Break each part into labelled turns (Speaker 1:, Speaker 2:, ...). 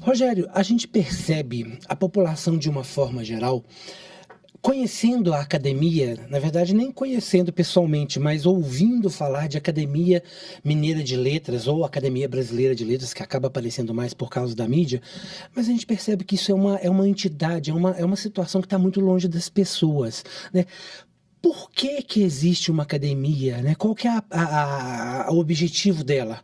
Speaker 1: Rogério, a gente percebe a população de uma forma geral, conhecendo a academia, na verdade nem conhecendo pessoalmente, mas ouvindo falar de Academia Mineira de Letras ou Academia Brasileira de Letras, que acaba aparecendo mais por causa da mídia, mas a gente percebe que isso é uma entidade, é uma situação que está muito longe das pessoas, né? Por que que existe uma academia, né? Qual que é o objetivo dela?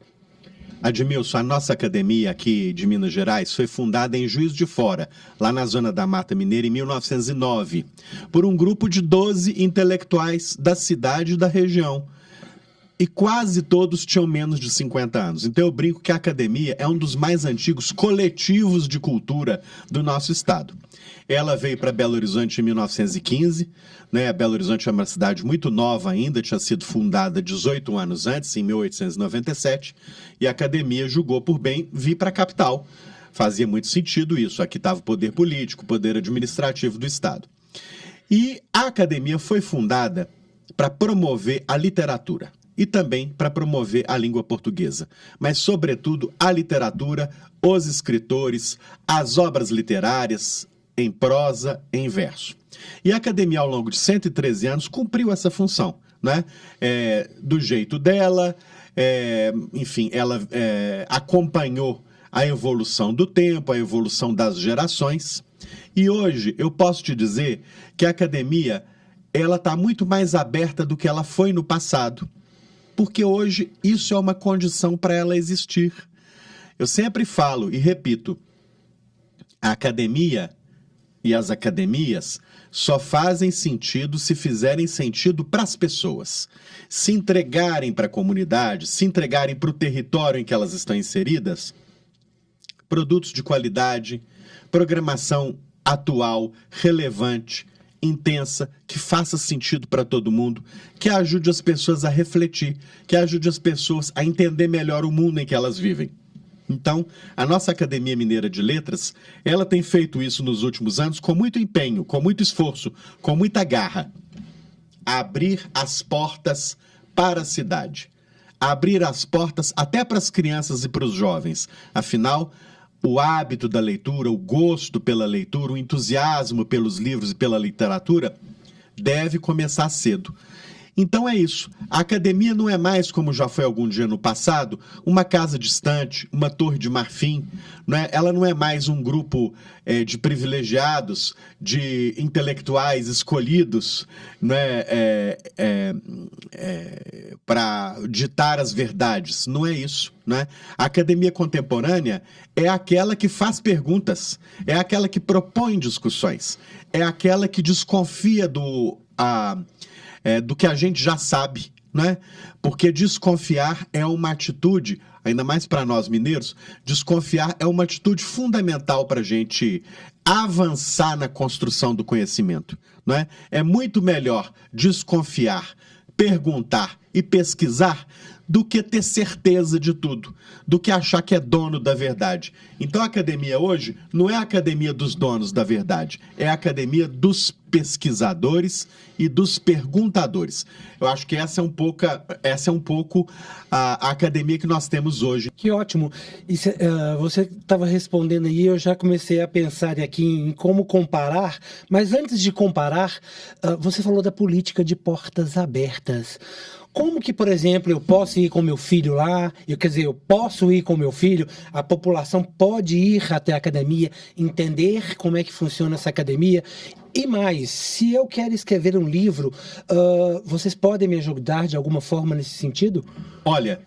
Speaker 2: Admilson, a nossa academia aqui de Minas Gerais foi fundada em Juiz de Fora, lá na zona da Mata Mineira, em 1909, por um grupo de 12 intelectuais da cidade e da região. E quase todos tinham menos de 50 anos. Então eu brinco que a academia é um dos mais antigos coletivos de cultura do nosso estado. Ela veio para Belo Horizonte em 1915, né? Belo Horizonte é uma cidade muito nova ainda, tinha sido fundada 18 anos antes, em 1897, e a academia julgou por bem vir para a capital. Fazia muito sentido isso, aqui estava o poder político, o poder administrativo do estado. E a academia foi fundada para promover a literatura e também para promover a língua portuguesa, mas sobretudo a literatura, os escritores, as obras literárias, em prosa, em verso. E a academia, ao longo de 113 anos, cumpriu essa função, né? Do jeito dela, enfim, ela acompanhou a evolução do tempo, a evolução das gerações. E hoje eu posso te dizer que a academia ela está muito mais aberta do que ela foi no passado, porque hoje isso é uma condição para ela existir. Eu sempre falo e repito, a academia e as academias só fazem sentido se fizerem sentido para as pessoas. Se entregarem para a comunidade, se entregarem para o território em que elas estão inseridas, produtos de qualidade, programação atual, relevante, intensa, que faça sentido para todo mundo, que ajude as pessoas a refletir, que ajude as pessoas a entender melhor o mundo em que elas vivem. Então, a nossa Academia Mineira de Letras, ela tem feito isso nos últimos anos com muito empenho, com muito esforço, com muita garra. Abrir as portas para a cidade. Abrir as portas até para as crianças e para os jovens. Afinal, o hábito da leitura, o gosto pela leitura, o entusiasmo pelos livros e pela literatura deve começar cedo. Então é isso. A academia não é mais, como já foi algum dia no passado, uma casa distante, uma torre de marfim. Ela não é mais um grupo de privilegiados, de intelectuais escolhidos para ditar as verdades. Não é isso. A academia contemporânea é aquela que faz perguntas, é aquela que propõe discussões, é aquela que desconfia do que a gente já sabe, né? Porque desconfiar é uma atitude, ainda mais para nós mineiros, desconfiar é uma atitude fundamental para a gente avançar na construção do conhecimento, né? É muito melhor desconfiar, perguntar e pesquisar do que ter certeza de tudo, do que achar que é dono da verdade. Então a academia hoje não é a academia dos donos da verdade, é a academia dos pesquisadores e dos perguntadores. Eu acho que essa é um pouco a academia que nós temos hoje.
Speaker 1: Que ótimo. Você estava respondendo aí, eu já comecei a pensar aqui em como comparar, mas antes de comparar, você falou da política de portas abertas. Como que, por exemplo, eu posso ir com meu filho lá, eu posso ir com meu filho, a população pode ir até a academia, entender como é que funciona essa academia? E mais, se eu quero escrever um livro, vocês podem me ajudar de alguma forma nesse sentido?
Speaker 2: Olha,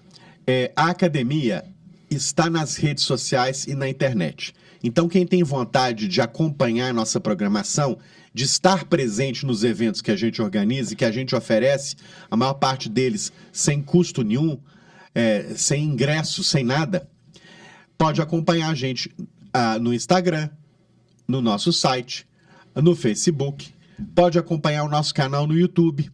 Speaker 2: a academia está nas redes sociais e na internet. Então, quem tem vontade de acompanhar a nossa programação, de estar presente nos eventos que a gente organiza e que a gente oferece, a maior parte deles sem custo nenhum, sem ingresso, sem nada, pode acompanhar a gente no Instagram, no nosso site, no Facebook, pode acompanhar o nosso canal no YouTube.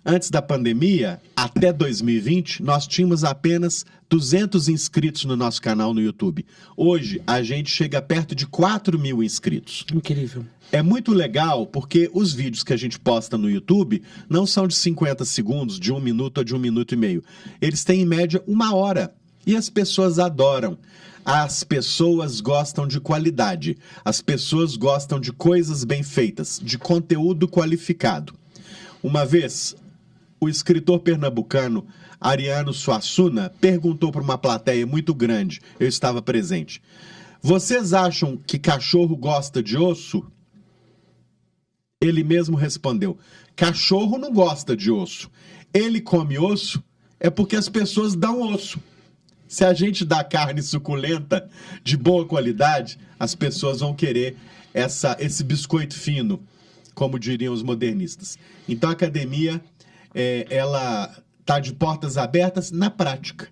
Speaker 2: Antes da pandemia, até 2020, nós tínhamos apenas 200 inscritos no nosso canal no YouTube. Hoje, a gente chega perto de 4.000 inscritos.
Speaker 1: Incrível.
Speaker 2: É muito legal porque os vídeos que a gente posta no YouTube não são de 50 segundos, de 1 minuto a de 1 minuto e meio. Eles têm, em média, 1 hora. E as pessoas adoram. As pessoas gostam de qualidade. As pessoas gostam de coisas bem feitas, de conteúdo qualificado. Uma vez, o escritor pernambucano Ariano Suassuna perguntou para uma plateia muito grande, eu estava presente: vocês acham que cachorro gosta de osso? Ele mesmo respondeu: cachorro não gosta de osso. Ele come osso é porque as pessoas dão osso. Se a gente dá carne suculenta, de boa qualidade, as pessoas vão querer esse biscoito fino, como diriam os modernistas. Então a academia, ela está de portas abertas na prática.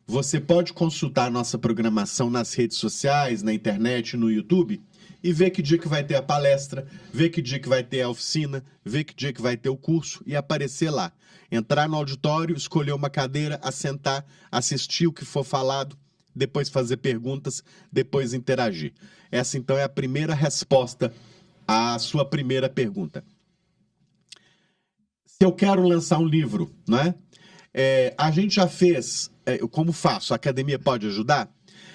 Speaker 2: Você pode consultar a nossa programação nas redes sociais, na internet, no YouTube, e ver que dia que vai ter a palestra, ver que dia que vai ter a oficina, ver que dia que vai ter o curso e aparecer lá. Entrar no auditório, escolher uma cadeira, assentar, assistir o que for falado, depois fazer perguntas, depois interagir. Essa, então, é a primeira resposta à sua primeira pergunta. Se eu quero lançar um livro, não é? A gente já fez... como faço? A academia pode ajudar?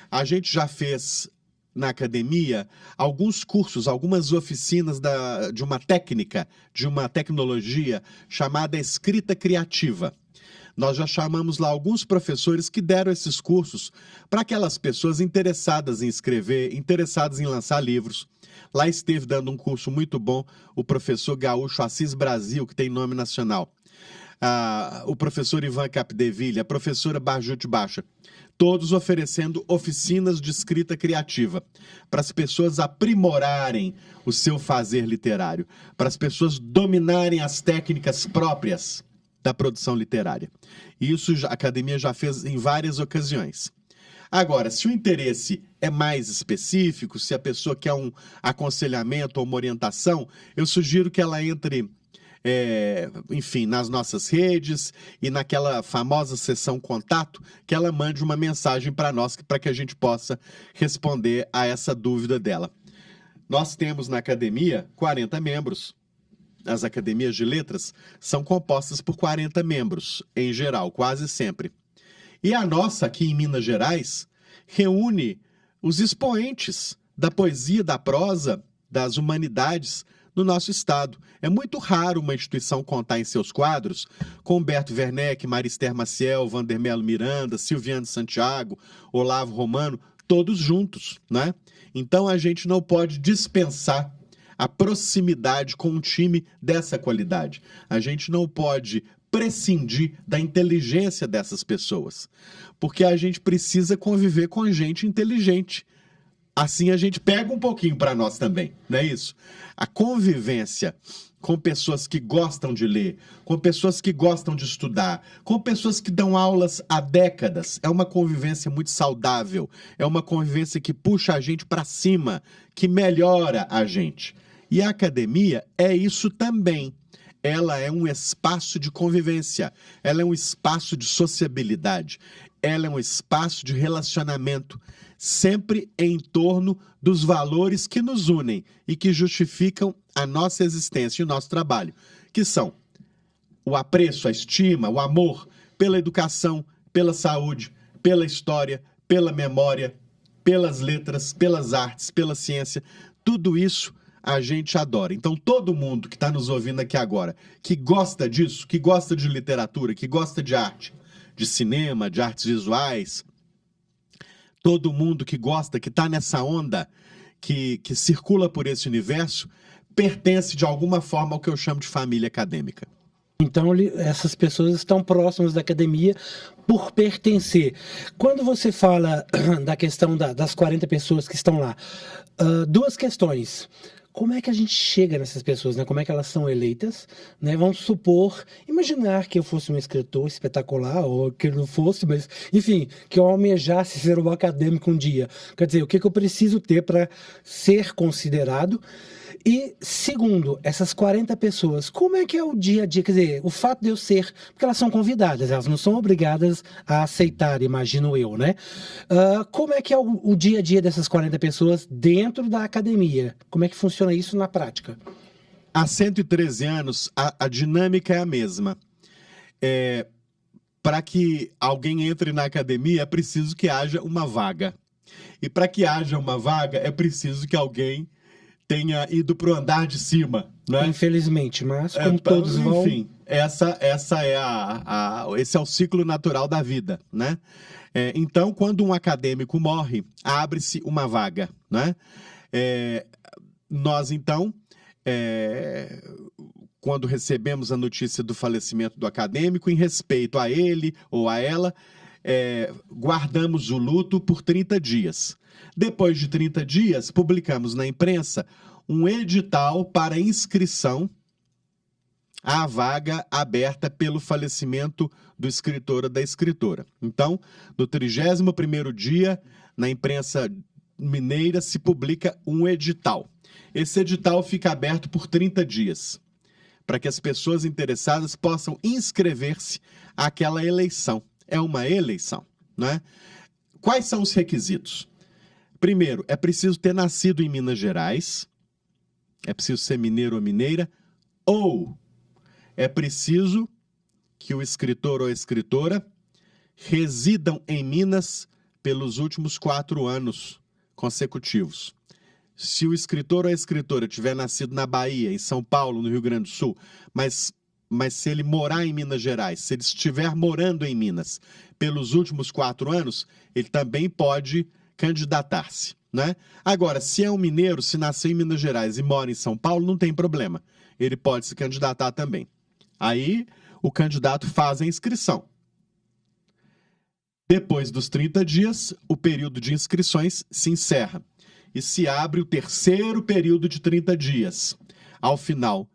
Speaker 2: A gente já fez na academia alguns cursos, algumas oficinas de uma técnica, de uma tecnologia chamada escrita criativa. Nós já chamamos lá alguns professores que deram esses cursos para aquelas pessoas interessadas em escrever, interessadas em lançar livros. Lá esteve dando um curso muito bom o professor gaúcho Assis Brasil, que tem nome nacional. O professor Ivan Capdeville, a professora Barjute Baixa, todos oferecendo oficinas de escrita criativa, para as pessoas aprimorarem o seu fazer literário, para as pessoas dominarem as técnicas próprias da produção literária. Isso a academia já fez em várias ocasiões. Agora, se o interesse é mais específico, se a pessoa quer um aconselhamento ou uma orientação, eu sugiro que ela entre... enfim, nas nossas redes e naquela famosa sessão contato, que ela mande uma mensagem para nós, para que a gente possa responder a essa dúvida dela. Nós temos na academia 40 membros. As academias de letras são compostas por 40 membros, em geral, quase sempre. E a nossa, aqui em Minas Gerais, reúne os expoentes da poesia, da prosa, das humanidades no nosso estado. É muito raro uma instituição contar em seus quadros com Humberto Werneck, Marister Maciel, Vandermelo Miranda, Silviano Santiago, Olavo Romano, todos juntos, né? Então a gente não pode dispensar a proximidade com um time dessa qualidade. A gente não pode prescindir da inteligência dessas pessoas, porque a gente precisa conviver com gente inteligente. Assim a gente pega um pouquinho para nós também, não é isso? A convivência com pessoas que gostam de ler, com pessoas que gostam de estudar, com pessoas que dão aulas há décadas, é uma convivência muito saudável, é uma convivência que puxa a gente para cima, que melhora a gente. E a academia é isso também. Ela é um espaço de convivência, ela é um espaço de sociabilidade, ela é um espaço de relacionamento, sempre em torno dos valores que nos unem e que justificam a nossa existência e o nosso trabalho, que são o apreço, a estima, o amor pela educação, pela saúde, pela história, pela memória, pelas letras, pelas artes, pela ciência. Tudo isso a gente adora. Então, todo mundo que está nos ouvindo aqui agora, que gosta disso, que gosta de literatura, que gosta de arte, de cinema, de artes visuais, todo mundo que gosta, que está nessa onda, que circula por esse universo, pertence de alguma forma ao que eu chamo de família acadêmica.
Speaker 1: Então, essas pessoas estão próximas da academia por pertencer. Quando você fala da questão das 40 pessoas que estão lá, duas questões. Como é que a gente chega nessas pessoas, né? Como é que elas são eleitas, né? Vamos supor, imaginar que eu fosse um escritor espetacular, ou que eu não fosse, mas, enfim, que eu almejasse ser um acadêmico um dia. Quer dizer, o que eu preciso ter para ser considerado? E, segundo, essas 40 pessoas, como é que é o dia a dia? Quer dizer, o fato de eu ser... Porque elas são convidadas, elas não são obrigadas a aceitar, imagino eu, né? Como é que é o dia a dia dessas 40 pessoas dentro da academia? Como é que funciona isso na prática?
Speaker 2: Há 113 anos, a dinâmica é a mesma. para que alguém entre na academia, é preciso que haja uma vaga. E para que haja uma vaga, é preciso que alguém tenha ido para o andar de cima, né?
Speaker 1: Infelizmente, mas como todos vão...
Speaker 2: Enfim, esse é o ciclo natural da vida, né? Então, quando um acadêmico morre, abre-se uma vaga, né? Nós, então, quando recebemos a notícia do falecimento do acadêmico, em respeito a ele ou a ela, guardamos o luto por 30 dias. Depois de 30 dias, publicamos na imprensa um edital para inscrição à vaga aberta pelo falecimento do escritor ou da escritora. Então, no 31º dia, na imprensa mineira, se publica um edital. Esse edital fica aberto por 30 dias, para que as pessoas interessadas possam inscrever-se àquela eleição. É uma eleição, né? Quais são os requisitos? Primeiro, é preciso ter nascido em Minas Gerais, é preciso ser mineiro ou mineira, ou é preciso que o escritor ou a escritora residam em Minas pelos últimos 4 anos consecutivos. Se o escritor ou a escritora tiver nascido na Bahia, em São Paulo, no Rio Grande do Sul, mas se ele morar em Minas Gerais, se ele estiver morando em Minas pelos últimos 4 anos, ele também pode candidatar-se, né? Agora, se é um mineiro, se nasceu em Minas Gerais e mora em São Paulo, não tem problema. Ele pode se candidatar também. Aí, o candidato faz a inscrição. Depois dos 30 dias, o período de inscrições se encerra e se abre o terceiro período de 30 dias, ao final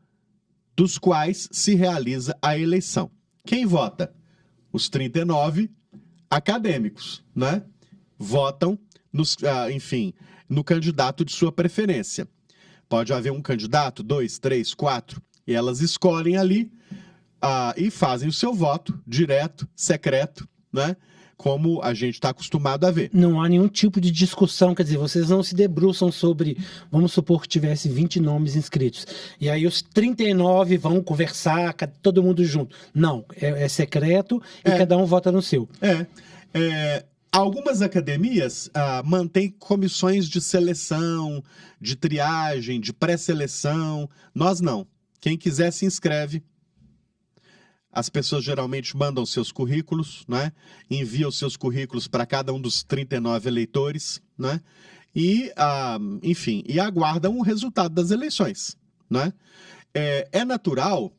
Speaker 2: dos quais se realiza a eleição. Quem vota? Os 39 acadêmicos, né? Votam, no candidato de sua preferência. Pode haver um candidato, 2, 3, 4, e elas escolhem ali e fazem o seu voto direto, secreto, né? Como a gente está acostumado a ver.
Speaker 1: Não há nenhum tipo de discussão, quer dizer, vocês não se debruçam sobre, vamos supor que tivesse 20 nomes inscritos, e aí os 39 vão conversar, todo mundo junto. Não, é secreto e cada um vota no seu.
Speaker 2: Algumas academias mantêm comissões de seleção, de triagem, de pré-seleção. Nós não. Quem quiser se inscreve. As pessoas geralmente mandam seus currículos, né? Enviam seus currículos para cada um dos 39 eleitores, né? E aguardam o resultado das eleições, né? É natural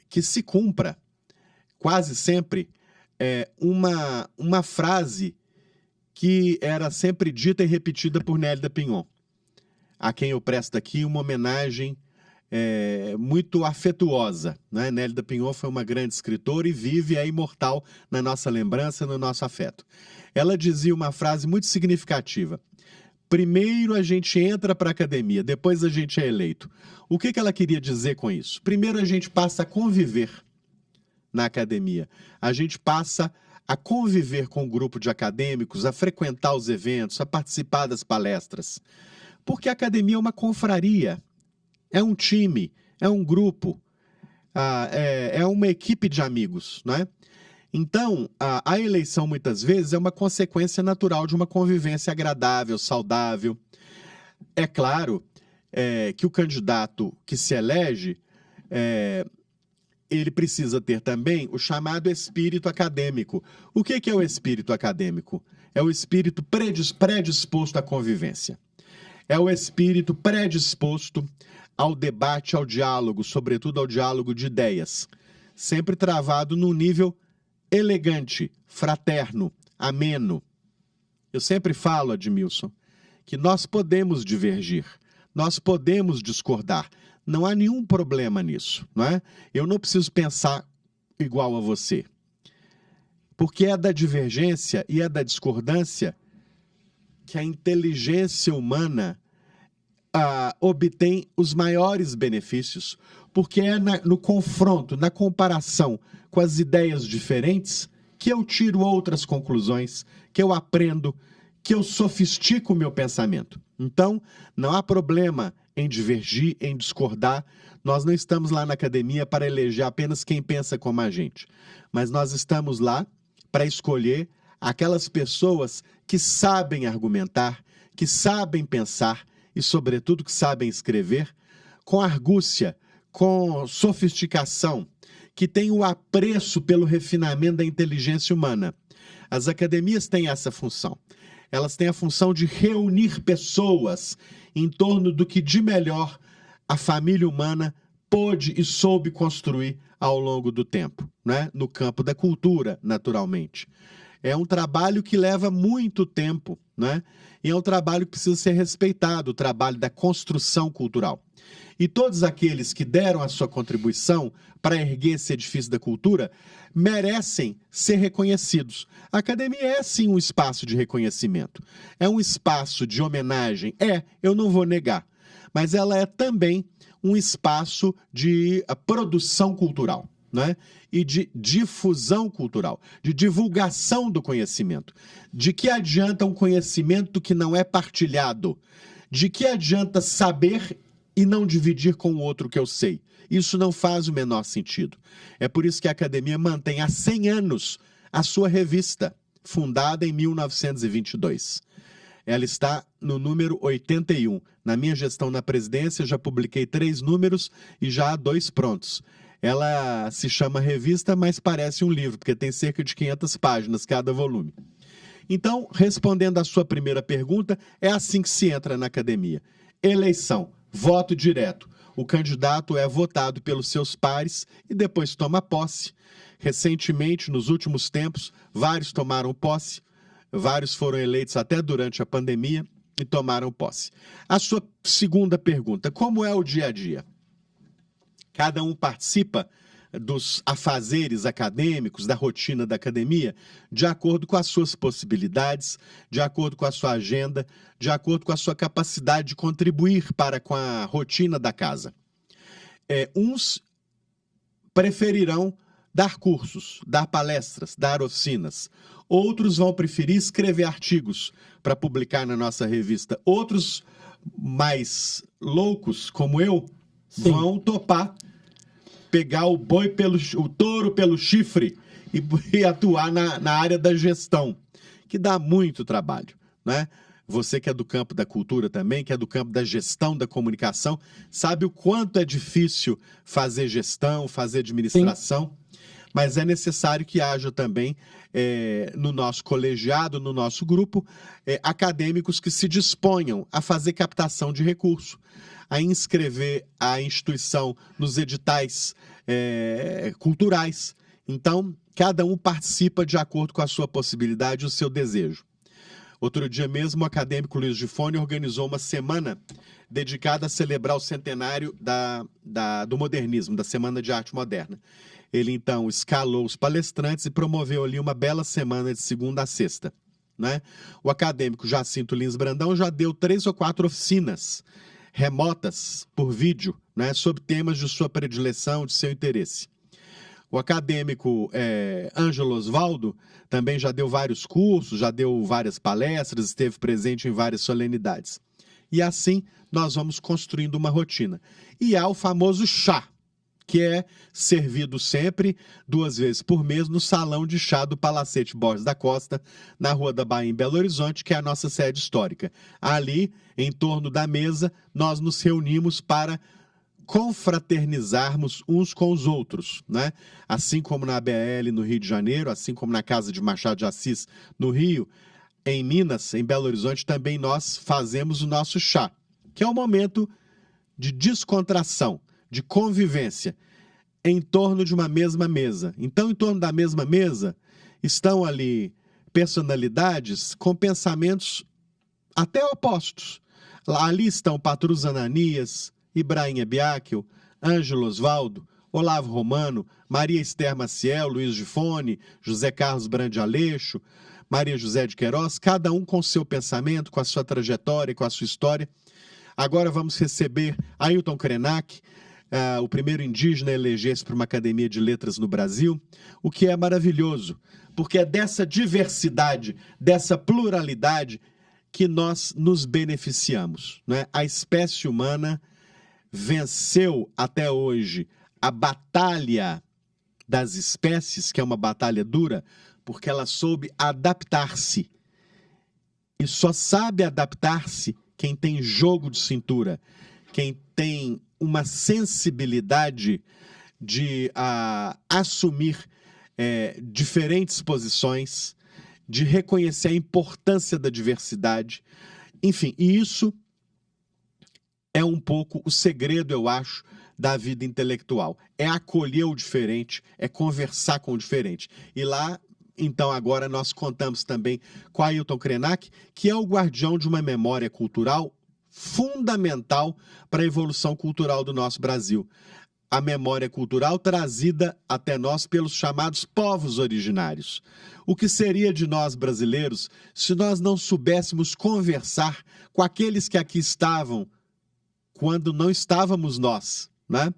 Speaker 2: que se cumpra, quase sempre, uma frase que era sempre dita e repetida por Nélida Pinhon, a quem eu presto aqui uma homenagem muito afetuosa, né? Nélida Pinhon foi uma grande escritora e vive, é imortal na nossa lembrança, no nosso afeto. Ela dizia uma frase muito significativa: primeiro a gente entra para a academia, depois a gente é eleito. O que ela queria dizer com isso? Primeiro a gente passa a conviver na academia, a gente passa a conviver com um grupo de acadêmicos, a frequentar os eventos, a participar das palestras, porque a academia é uma confraria. É um time, é um grupo, é uma equipe de amigos, né? Então, a eleição, muitas vezes, é uma consequência natural de uma convivência agradável, saudável. É claro que o candidato que se elege, ele precisa ter também o chamado espírito acadêmico. O que é o espírito acadêmico? É o espírito predisposto à convivência. É o espírito predisposto ao debate, ao diálogo, sobretudo ao diálogo de ideias, sempre travado num nível elegante, fraterno, ameno. Eu sempre falo, Admilson, que nós podemos divergir, nós podemos discordar, não há nenhum problema nisso, não é? Eu não preciso pensar igual a você, porque é da divergência e é da discordância que a inteligência humana obtém os maiores benefícios, porque é no confronto, na comparação com as ideias diferentes que eu tiro outras conclusões, que eu aprendo, que eu sofistico o meu pensamento. Então, não há problema em divergir, em discordar. Nós não estamos lá na academia para eleger apenas quem pensa como a gente, mas nós estamos lá para escolher aquelas pessoas que sabem argumentar, que sabem pensar e, sobretudo, que sabem escrever com argúcia, com sofisticação, que têm o apreço pelo refinamento da inteligência humana. As academias têm essa função. Elas têm a função de reunir pessoas em torno do que de melhor a família humana pôde e soube construir ao longo do tempo, né? No campo da cultura, naturalmente. É um trabalho que leva muito tempo, né? E é um trabalho que precisa ser respeitado, o trabalho da construção cultural. E todos aqueles que deram a sua contribuição para erguer esse edifício da cultura merecem ser reconhecidos. A academia é, sim, um espaço de reconhecimento. É um espaço de homenagem. Eu não vou negar. Mas ela é também um espaço de produção cultural, né? E de difusão cultural, de divulgação do conhecimento. De que adianta um conhecimento que não é partilhado? De que adianta saber e não dividir com o outro que eu sei? Isso não faz o menor sentido. É por isso que a academia mantém há 100 anos a sua revista, fundada em 1922. Ela está no número 81. Na minha gestão na presidência, já publiquei 3 números e já há 2 prontos. Ela se chama revista, mas parece um livro, porque tem cerca de 500 páginas cada volume. Então, respondendo à sua primeira pergunta, é assim que se entra na academia. Eleição, voto direto. O candidato é votado pelos seus pares e depois toma posse. Recentemente, nos últimos tempos, vários tomaram posse, vários foram eleitos até durante a pandemia e tomaram posse. A sua segunda pergunta, como é o dia a dia? Cada um participa dos afazeres acadêmicos, da rotina da academia, de acordo com as suas possibilidades, de acordo com a sua agenda, de acordo com a sua capacidade de contribuir para com a rotina da casa. Uns preferirão dar cursos, dar palestras, dar oficinas. Outros vão preferir escrever artigos para publicar na nossa revista. Outros, mais loucos, como eu,
Speaker 1: Sim,
Speaker 2: vão topar pegar o touro pelo chifre e atuar na área da gestão, que dá muito trabalho, né? Você que é do campo da cultura também, que é do campo da gestão, da comunicação, sabe o quanto é difícil fazer gestão, fazer administração, mas é necessário que haja também no nosso colegiado, no nosso grupo, acadêmicos que se disponham a fazer captação de recurso, a inscrever a instituição nos editais culturais. Então, cada um participa de acordo com a sua possibilidade e o seu desejo. Outro dia mesmo, o acadêmico Luiz Gifone organizou uma semana dedicada a celebrar o centenário do modernismo, da Semana de Arte Moderna. Ele, então, escalou os palestrantes e promoveu ali uma bela semana de segunda a sexta, né? O acadêmico Jacinto Lins Brandão já deu 3 ou 4 oficinas remotas por vídeo, né, sobre temas de sua predileção, de seu interesse. O acadêmico Ângelo Osvaldo também já deu vários cursos, já deu várias palestras, esteve presente em várias solenidades. E assim nós vamos construindo uma rotina. E há o famoso chá, que é servido sempre 2 vezes por mês no salão de chá do Palacete Borges da Costa, na Rua da Bahia, em Belo Horizonte, que é a nossa sede histórica. Ali, em torno da mesa, nós nos reunimos para confraternizarmos uns com os outros, né? Assim como na ABL no Rio de Janeiro, assim como na Casa de Machado de Assis no Rio, em Minas, em Belo Horizonte, também nós fazemos o nosso chá, que é um momento de descontração, de convivência, em torno de uma mesma mesa. Então, em torno da mesma mesa, estão ali personalidades com pensamentos até opostos. Ali estão Patrus Ananias, Ibrahim Ebiáquil, Ângelo Osvaldo, Olavo Romano, Maria Esther Maciel, Luiz Gifone, José Carlos Brande Aleixo, Maria José de Queiroz, cada um com o seu pensamento, com a sua trajetória, com a sua história. Agora vamos receber Ailton Krenak, o primeiro indígena a eleger-se para uma academia de letras no Brasil, o que é maravilhoso, porque é dessa diversidade, dessa pluralidade que nós nos beneficiamos, né? A espécie humana venceu até hoje a batalha das espécies, que é uma batalha dura, porque ela soube adaptar-se. E só sabe adaptar-se quem tem jogo de cintura, quem tem uma sensibilidade de assumir diferentes posições, de reconhecer a importância da diversidade. Enfim, e isso é um pouco o segredo, eu acho, da vida intelectual. É acolher o diferente, é conversar com o diferente. E lá, então, agora nós contamos também com Ailton Krenak, que é o guardião de uma memória cultural fundamental para a evolução cultural do nosso Brasil. A memória cultural trazida até nós pelos chamados povos originários. O que seria de nós brasileiros se nós não soubéssemos conversar com aqueles que aqui estavam quando não estávamos nós, né?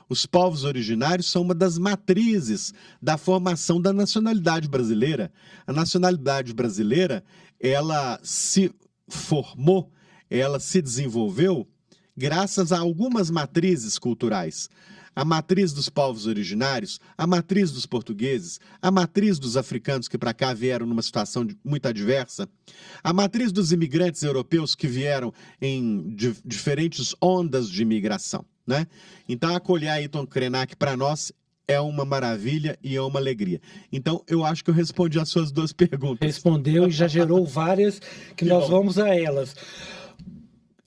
Speaker 2: Os povos originários são uma das matrizes da formação da nacionalidade brasileira. A nacionalidade brasileira, ela se formou, ela se desenvolveu graças a algumas matrizes culturais. A matriz dos povos originários, a matriz dos portugueses, a matriz dos africanos que para cá vieram numa situação muito adversa, a matriz dos imigrantes europeus que vieram em diferentes ondas de imigração, né? Então, acolher Ailton Krenak para nós é uma maravilha e é uma alegria. Então, eu acho que eu respondi as suas duas perguntas.
Speaker 1: Respondeu e já gerou várias que nós
Speaker 2: bom.
Speaker 1: vamos a elas.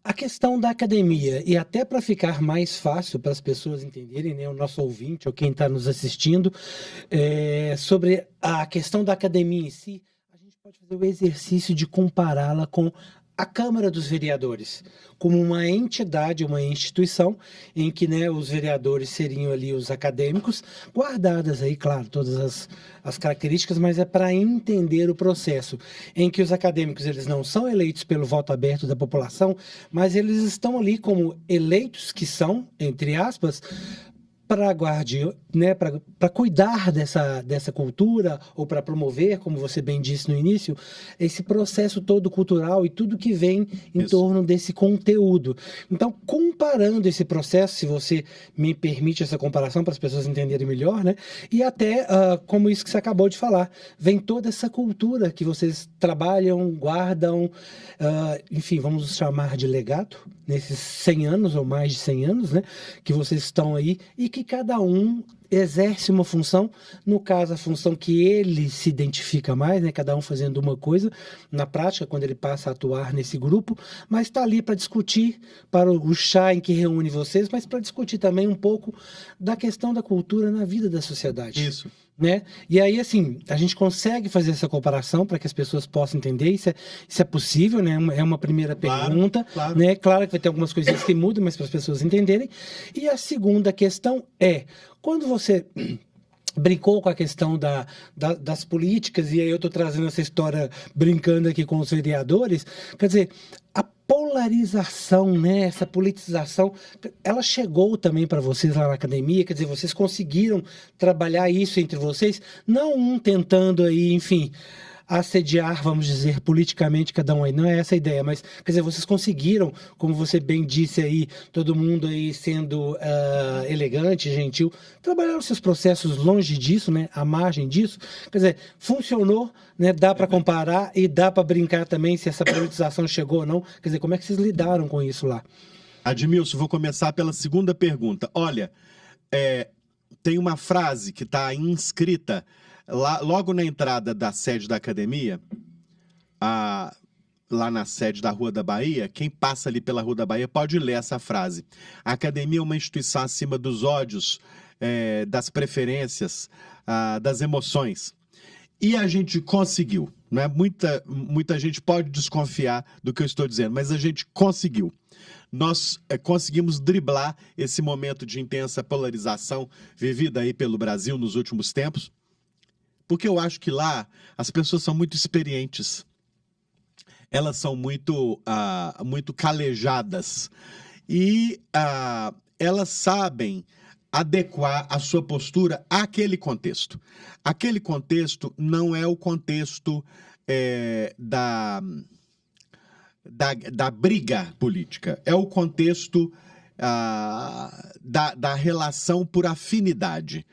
Speaker 1: A questão da academia, e até para ficar mais fácil para as pessoas entenderem, né, o nosso ouvinte ou quem está nos assistindo, sobre a questão da academia em si, a gente pode fazer o exercício de compará-la com a Câmara dos Vereadores, como uma entidade, uma instituição, em que, né, os vereadores seriam ali os acadêmicos, guardadas aí, claro, todas as características, mas é para entender o processo, em que os acadêmicos eles não são eleitos pelo voto aberto da população, mas eles estão ali como eleitos, que são, entre aspas, para guardiar, né, para cuidar dessa cultura, ou para promover, como você bem disse no início, esse processo todo cultural e tudo que vem em torno desse conteúdo. Então, comparando esse processo, se você me permite essa comparação para as pessoas entenderem melhor, né, e até como isso que você acabou de falar, vem toda essa cultura que vocês trabalham, guardam, enfim, vamos chamar de legado, nesses 100 anos ou mais de 100 anos, né, que vocês estão aí, e que cada um exerce uma função, no caso a função que ele se identifica mais, né, cada um fazendo uma coisa na prática quando ele passa a atuar nesse grupo, mas está ali para discutir, para o chá em que reúne vocês, mas para discutir também um pouco da questão da cultura na vida da sociedade.
Speaker 2: Isso.
Speaker 1: Né? E aí, assim, a gente consegue fazer essa comparação para que as pessoas possam entender, isso é possível, né? É uma primeira pergunta,
Speaker 2: claro.
Speaker 1: Né? Claro que vai ter algumas coisinhas que mudam, mas para as pessoas entenderem. E a segunda questão é, quando você brincou com a questão das políticas, e aí eu estou trazendo essa história brincando aqui com os vereadores, quer dizer, a polarização, né, essa politização, ela chegou também para vocês lá na academia, quer dizer, vocês conseguiram trabalhar isso entre vocês, não um tentando aí, enfim, assediar, vamos dizer, politicamente cada um aí, não é essa a ideia, mas, quer dizer, vocês conseguiram, como você bem disse aí, todo mundo aí sendo elegante, gentil, trabalhar os seus processos longe disso, né, à margem disso, quer dizer, funcionou, né, dá para comparar e dá para brincar também se essa politização chegou ou não, quer dizer, como é que vocês lidaram com isso lá?
Speaker 2: Admilson, vou começar pela segunda pergunta. Olha, tem uma frase que está inscrita logo na entrada da sede da academia, lá na sede da Rua da Bahia, quem passa ali pela Rua da Bahia pode ler essa frase. A academia é uma instituição acima dos ódios, das preferências, das emoções. E a gente conseguiu, né? Muita gente pode desconfiar do que eu estou dizendo, mas a gente conseguiu. Nós conseguimos driblar esse momento de intensa polarização vivida aí pelo Brasil nos últimos tempos, porque eu acho que lá as pessoas são muito experientes, elas são muito calejadas e elas sabem adequar a sua postura àquele contexto. Aquele contexto não é o contexto da briga política, é o contexto da relação por afinidade.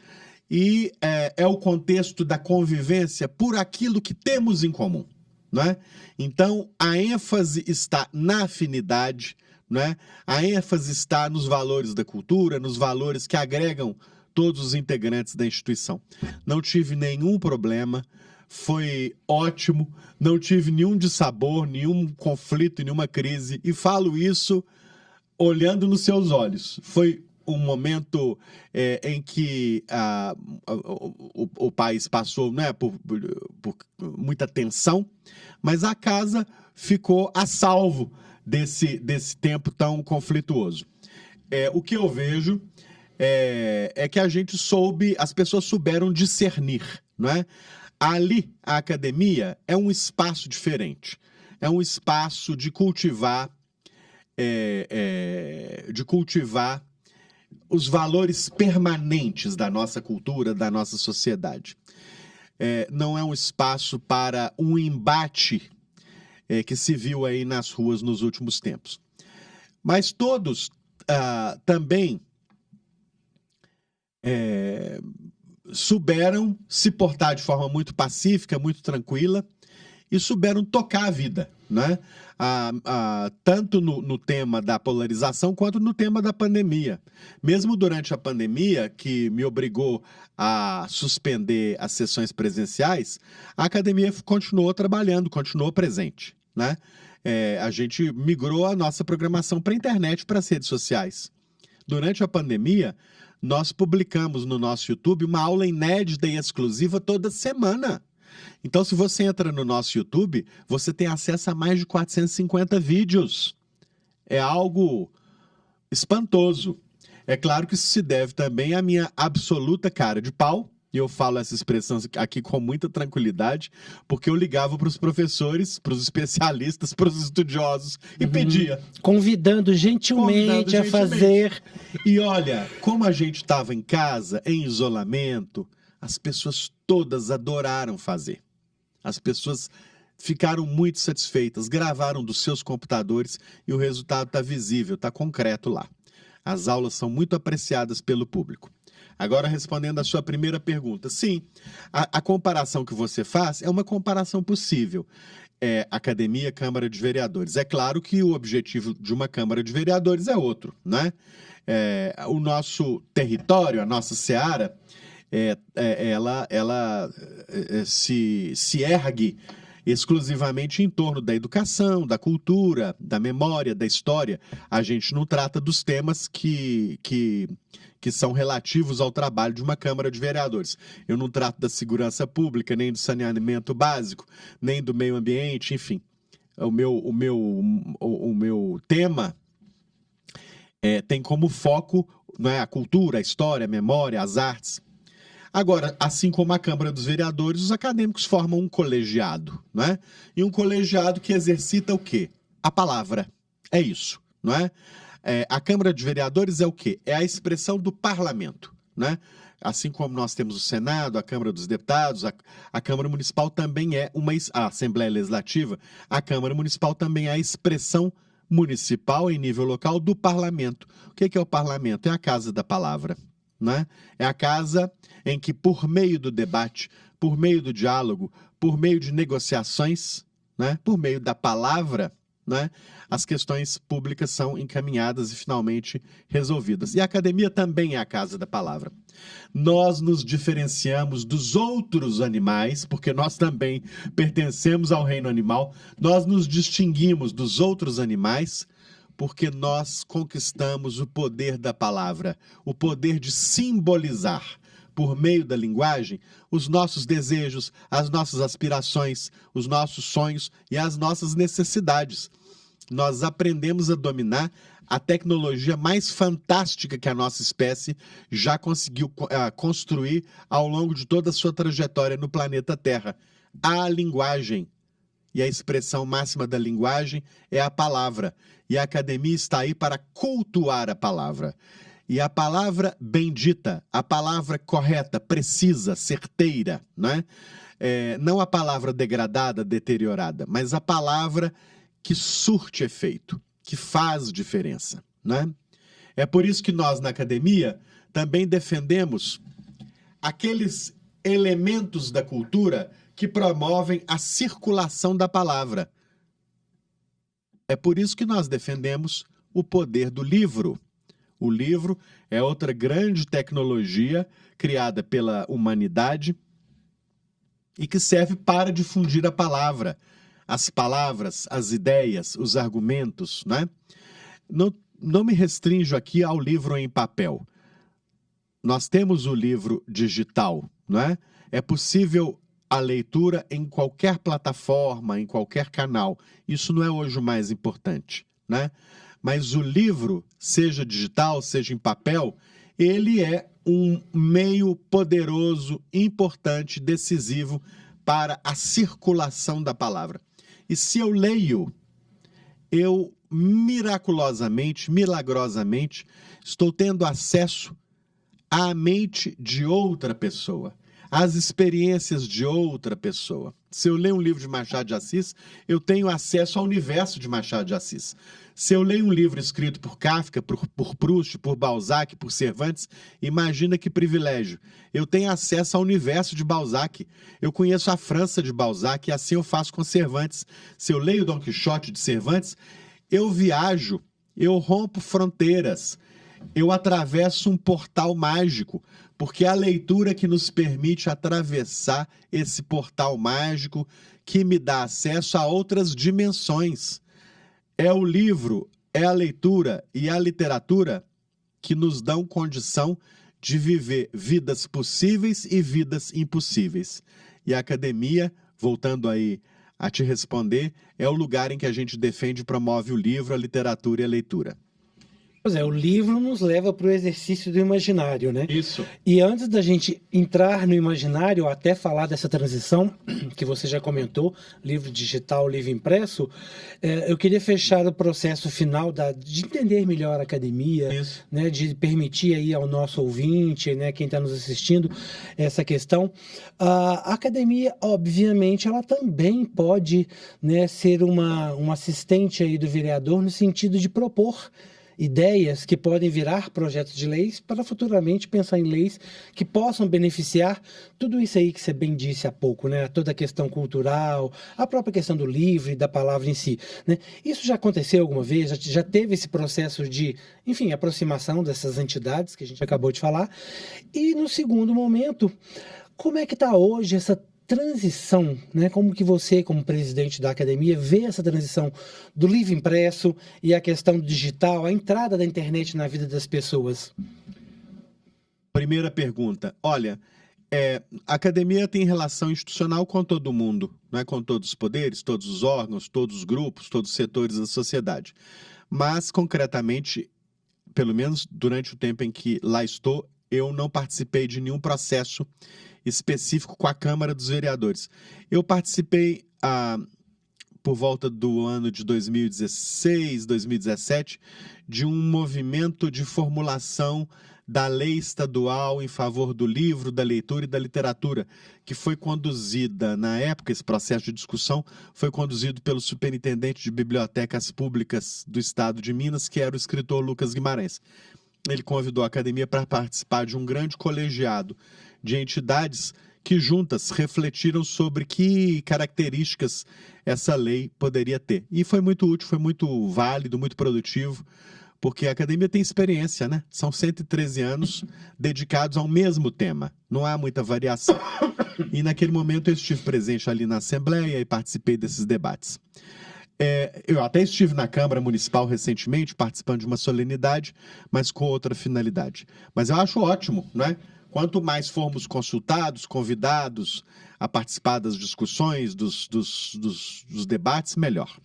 Speaker 2: E é o contexto da convivência por aquilo que temos em comum, não é? Então, a ênfase está na afinidade, não é? A ênfase está nos valores da cultura, nos valores que agregam todos os integrantes da instituição. Não tive nenhum problema, foi ótimo, não tive nenhum dissabor, nenhum conflito, nenhuma crise, e falo isso olhando nos seus olhos. Foi um momento em que o país passou, né, por muita tensão, mas a casa ficou a salvo desse tempo tão conflituoso. O que eu vejo é que as pessoas souberam discernir, não é? Ali, a academia é um espaço diferente, é um espaço de cultivar os valores permanentes da nossa cultura, da nossa sociedade. Não é um espaço para um embate que se viu aí nas ruas nos últimos tempos. Mas todos também souberam se portar de forma muito pacífica, muito tranquila, e souberam tocar a vida, né? Tanto no tema da polarização quanto no tema da pandemia. Mesmo durante a pandemia, que me obrigou a suspender as sessões presenciais, a academia continuou trabalhando, continuou presente, né? A gente migrou a nossa programação para a internet, para as redes sociais. Durante a pandemia, nós publicamos no nosso YouTube uma aula inédita e exclusiva toda semana. Então, se você entra no nosso YouTube, você tem acesso a mais de 450 vídeos. É algo espantoso. É claro que isso se deve também à minha absoluta cara de pau, e eu falo essa expressão aqui com muita tranquilidade, porque eu ligava para os professores, para os especialistas, para os estudiosos e pedia.
Speaker 1: Convidando gentilmente a fazer.
Speaker 2: E olha, como a gente estava em casa, em isolamento, as pessoas todas adoraram fazer. As pessoas ficaram muito satisfeitas, gravaram dos seus computadores e o resultado está visível, está concreto lá. As aulas são muito apreciadas pelo público. Agora, respondendo à sua primeira pergunta, sim, a comparação que você faz é uma comparação possível. Academia, Câmara de Vereadores. É claro que o objetivo de uma Câmara de Vereadores é outro, né? O nosso território, a nossa seara, ela se ergue exclusivamente em torno da educação, da cultura, da memória, da história. A gente não trata dos temas que são relativos ao trabalho de uma Câmara de Vereadores. Eu não trato da segurança pública, nem do saneamento básico, nem do meio ambiente, enfim. O meu tema tem como foco, né, a cultura, a história, a memória, as artes. Agora, assim como a Câmara dos Vereadores, os acadêmicos formam um colegiado, não é? E um colegiado que exercita o quê? A palavra. É isso, não é? A Câmara de Vereadores é o quê? É a expressão do parlamento, né? Assim como nós temos o Senado, a Câmara dos Deputados, a Câmara Municipal também a Assembleia Legislativa, a Câmara Municipal também é a expressão municipal em nível local do parlamento. O que é o parlamento? É a casa da palavra, né? É a casa em que, por meio do debate, por meio do diálogo, por meio de negociações, né? Por meio da palavra, né? As questões públicas são encaminhadas e finalmente resolvidas. E a academia também é a casa da palavra. Nós nos diferenciamos dos outros animais, porque nós também pertencemos ao reino animal. Nós nos distinguimos dos outros animais porque nós conquistamos o poder da palavra, o poder de simbolizar, por meio da linguagem, os nossos desejos, as nossas aspirações, os nossos sonhos e as nossas necessidades. Nós aprendemos a dominar a tecnologia mais fantástica que a nossa espécie já conseguiu construir ao longo de toda a sua trajetória no planeta Terra, a linguagem. E a expressão máxima da linguagem é a palavra. E a academia está aí para cultuar a palavra. E a palavra bendita, a palavra correta, precisa, certeira, né? Não a palavra degradada, deteriorada, mas a palavra que surte efeito, que faz diferença, né? É por isso que nós, na academia, também defendemos aqueles elementos da cultura que promovem a circulação da palavra. É por isso que nós defendemos o poder do livro. O livro é outra grande tecnologia criada pela humanidade e que serve para difundir a palavra, as palavras, as ideias, os argumentos, né? Não me restrinjo aqui ao livro em papel. Nós temos o livro digital, não é? É possível a leitura em qualquer plataforma, em qualquer canal. Isso não é hoje o mais importante, né? Mas o livro, seja digital, seja em papel, ele é um meio poderoso, importante, decisivo para a circulação da palavra. E se eu leio, eu miraculosamente, milagrosamente, estou tendo acesso à mente de outra pessoa, às experiências de outra pessoa. Se eu leio um livro de Machado de Assis, eu tenho acesso ao universo de Machado de Assis. Se eu leio um livro escrito por Kafka, por Proust, por Balzac, por Cervantes, imagina que privilégio. Eu tenho acesso ao universo de Balzac. Eu conheço a França de Balzac e assim eu faço com Cervantes. Se eu leio Dom Quixote de Cervantes, eu viajo, eu rompo fronteiras, eu atravesso um portal mágico, porque é a leitura que nos permite atravessar esse portal mágico que me dá acesso a outras dimensões. É o livro, é a leitura e a literatura que nos dão condição de viver vidas possíveis e vidas impossíveis. E a academia, voltando aí a te responder, é o lugar em que a gente defende e promove o livro, a literatura e a leitura.
Speaker 1: Pois é, o livro nos leva para o exercício do imaginário, né?
Speaker 2: Isso.
Speaker 1: E antes da gente entrar no imaginário, até falar dessa transição que você já comentou, livro digital, livro impresso, eu queria fechar o processo final de entender melhor a academia, né, de permitir aí ao nosso ouvinte, né, quem está nos assistindo, essa questão. A academia, obviamente, ela também pode, né, ser uma assistente aí do vereador no sentido de propor ideias que podem virar projetos de leis para futuramente pensar em leis que possam beneficiar tudo isso aí que você bem disse há pouco, né? Toda a questão cultural, a própria questão do livro e da palavra em si, né? Isso já aconteceu alguma vez? Já teve esse processo de, enfim, aproximação dessas entidades que a gente acabou de falar? E no segundo momento, como é que está hoje essa transição, né? Como que você, como presidente da academia, vê essa transição do livro impresso e a questão do digital, a entrada da internet na vida das pessoas?
Speaker 2: Primeira pergunta. Olha, a academia tem relação institucional com todo mundo, né? Com todos os poderes, todos os órgãos, todos os grupos, todos os setores da sociedade. Mas, concretamente, pelo menos durante o tempo em que lá estou, eu não participei de nenhum processo específico com a Câmara dos Vereadores. Eu participei por volta do ano de 2016, 2017, de um movimento de formulação da lei estadual em favor do livro, da leitura e da literatura, que foi conduzida, na época, esse processo de discussão foi conduzido pelo superintendente de bibliotecas públicas do estado de Minas, que era o escritor Lucas Guimarães. Ele convidou a academia para participar de um grande colegiado de entidades que juntas refletiram sobre que características essa lei poderia ter. E foi muito útil, foi muito válido, muito produtivo, porque a academia tem experiência, né? São 113 anos dedicados ao mesmo tema, não há muita variação. E naquele momento eu estive presente ali na Assembleia e participei desses debates. Eu até estive na Câmara Municipal recentemente, participando de uma solenidade, mas com outra finalidade. Mas eu acho ótimo, não é? Quanto mais formos consultados, convidados a participar das discussões, dos debates, melhor.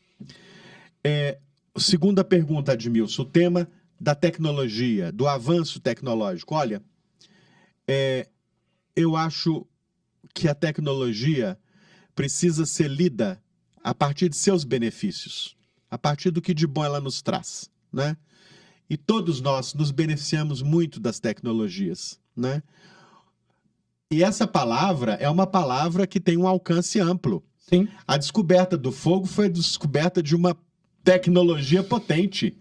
Speaker 2: Segunda pergunta, Admilson, o tema da tecnologia, do avanço tecnológico. Olha, eu acho que a tecnologia precisa ser lida a partir de seus benefícios, a partir do que de bom ela nos traz, né? E todos nós nos beneficiamos muito das tecnologias, né? E essa palavra é uma palavra que tem um alcance amplo.
Speaker 1: Sim.
Speaker 2: A descoberta do fogo foi a descoberta de uma tecnologia potente.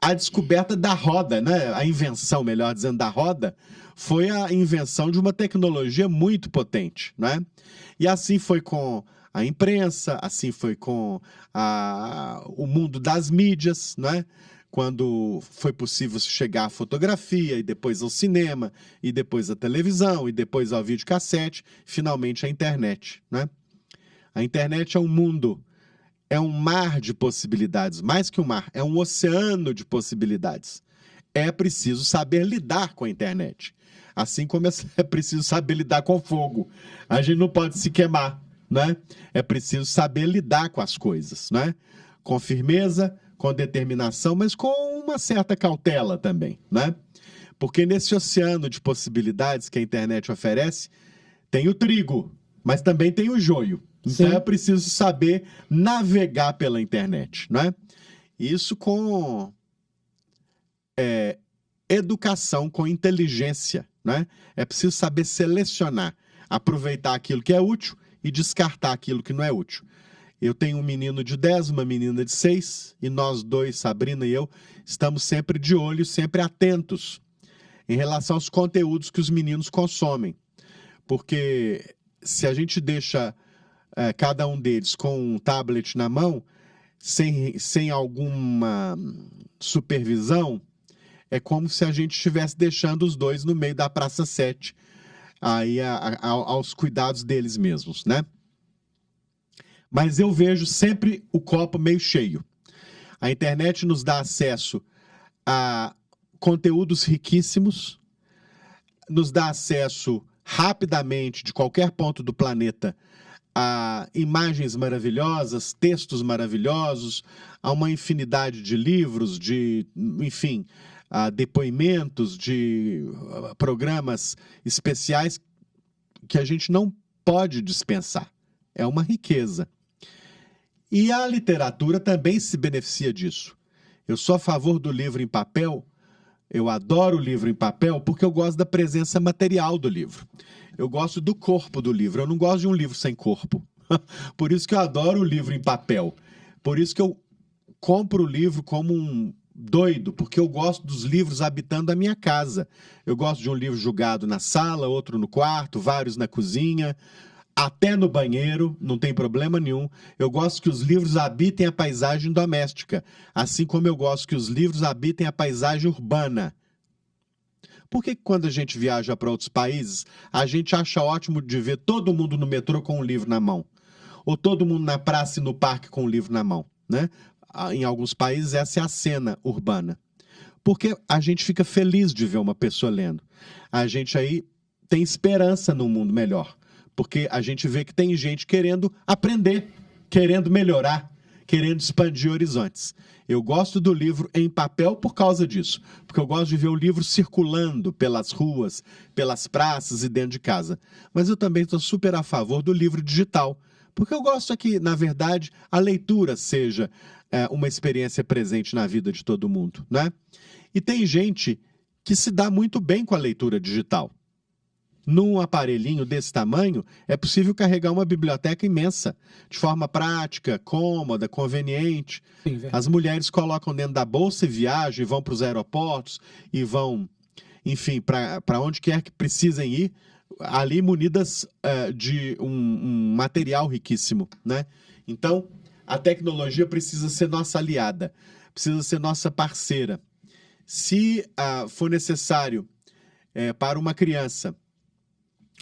Speaker 2: a descoberta da roda, né? A invenção, melhor dizendo, da roda, foi a invenção de uma tecnologia muito potente, né? E assim foi com a imprensa, assim foi com o mundo das mídias, né? Quando foi possível chegar à fotografia, e depois ao cinema, e depois à televisão, e depois ao videocassete, finalmente à internet, né? A internet é um mundo, é um mar de possibilidades, mais que um mar, é um oceano de possibilidades. É preciso saber lidar com a internet, assim como é preciso saber lidar com o fogo. A gente não pode se queimar, né? É preciso saber lidar com as coisas, né? Com firmeza, com determinação, mas com uma certa cautela também, né? Porque nesse oceano de possibilidades que a internet oferece, tem o trigo, mas também tem o joio. Então é preciso saber navegar pela internet, né? Isso com educação, com inteligência, né? É preciso saber selecionar, aproveitar aquilo que é útil e descartar aquilo que não é útil. Eu tenho um menino de 10, uma menina de 6, e nós dois, Sabrina e eu, estamos sempre de olho, sempre atentos em relação aos conteúdos que os meninos consomem. Porque se a gente deixa cada um deles com um tablet na mão, sem alguma supervisão, é como se a gente estivesse deixando os dois no meio da Praça 7, aí aos cuidados deles mesmos, né? Mas eu vejo sempre o copo meio cheio. A internet nos dá acesso a conteúdos riquíssimos, nos dá acesso rapidamente, de qualquer ponto do planeta, a imagens maravilhosas, textos maravilhosos, a uma infinidade de livros, enfim, depoimentos, de programas especiais que a gente não pode dispensar. É uma riqueza. E a literatura também se beneficia disso. Eu sou a favor do livro em papel, eu adoro o livro em papel porque eu gosto da presença material do livro. Eu gosto do corpo do livro, eu não gosto de um livro sem corpo. Por isso que eu adoro o livro em papel. Por isso que eu compro o livro como um doido, porque eu gosto dos livros habitando a minha casa. Eu gosto de um livro jogado na sala, outro no quarto, vários na cozinha, até no banheiro, não tem problema nenhum. Eu gosto que os livros habitem a paisagem doméstica, assim como eu gosto que os livros habitem a paisagem urbana. Por que quando a gente viaja para outros países, a gente acha ótimo de ver todo mundo no metrô com um livro na mão? Ou todo mundo na praça e no parque com um livro na mão, né? Em alguns países essa é a cena urbana. Porque a gente fica feliz de ver uma pessoa lendo. A gente aí tem esperança num mundo melhor. Porque a gente vê que tem gente querendo aprender, querendo melhorar, querendo expandir horizontes. Eu gosto do livro em papel por causa disso, porque eu gosto de ver o livro circulando pelas ruas, pelas praças e dentro de casa. Mas eu também estou super a favor do livro digital, porque eu gosto que, na verdade, a leitura seja uma experiência presente na vida de todo mundo, né? E tem gente que se dá muito bem com a leitura digital. Num aparelhinho desse tamanho, é possível carregar uma biblioteca imensa, de forma prática, cômoda, conveniente.
Speaker 1: Sim,
Speaker 2: as mulheres colocam dentro da bolsa e viajam, e vão para os aeroportos, e vão, enfim, para onde quer que precisem ir, ali munidas de um material riquíssimo, né? Então, a tecnologia precisa ser nossa aliada, precisa ser nossa parceira. Se for necessário para uma criança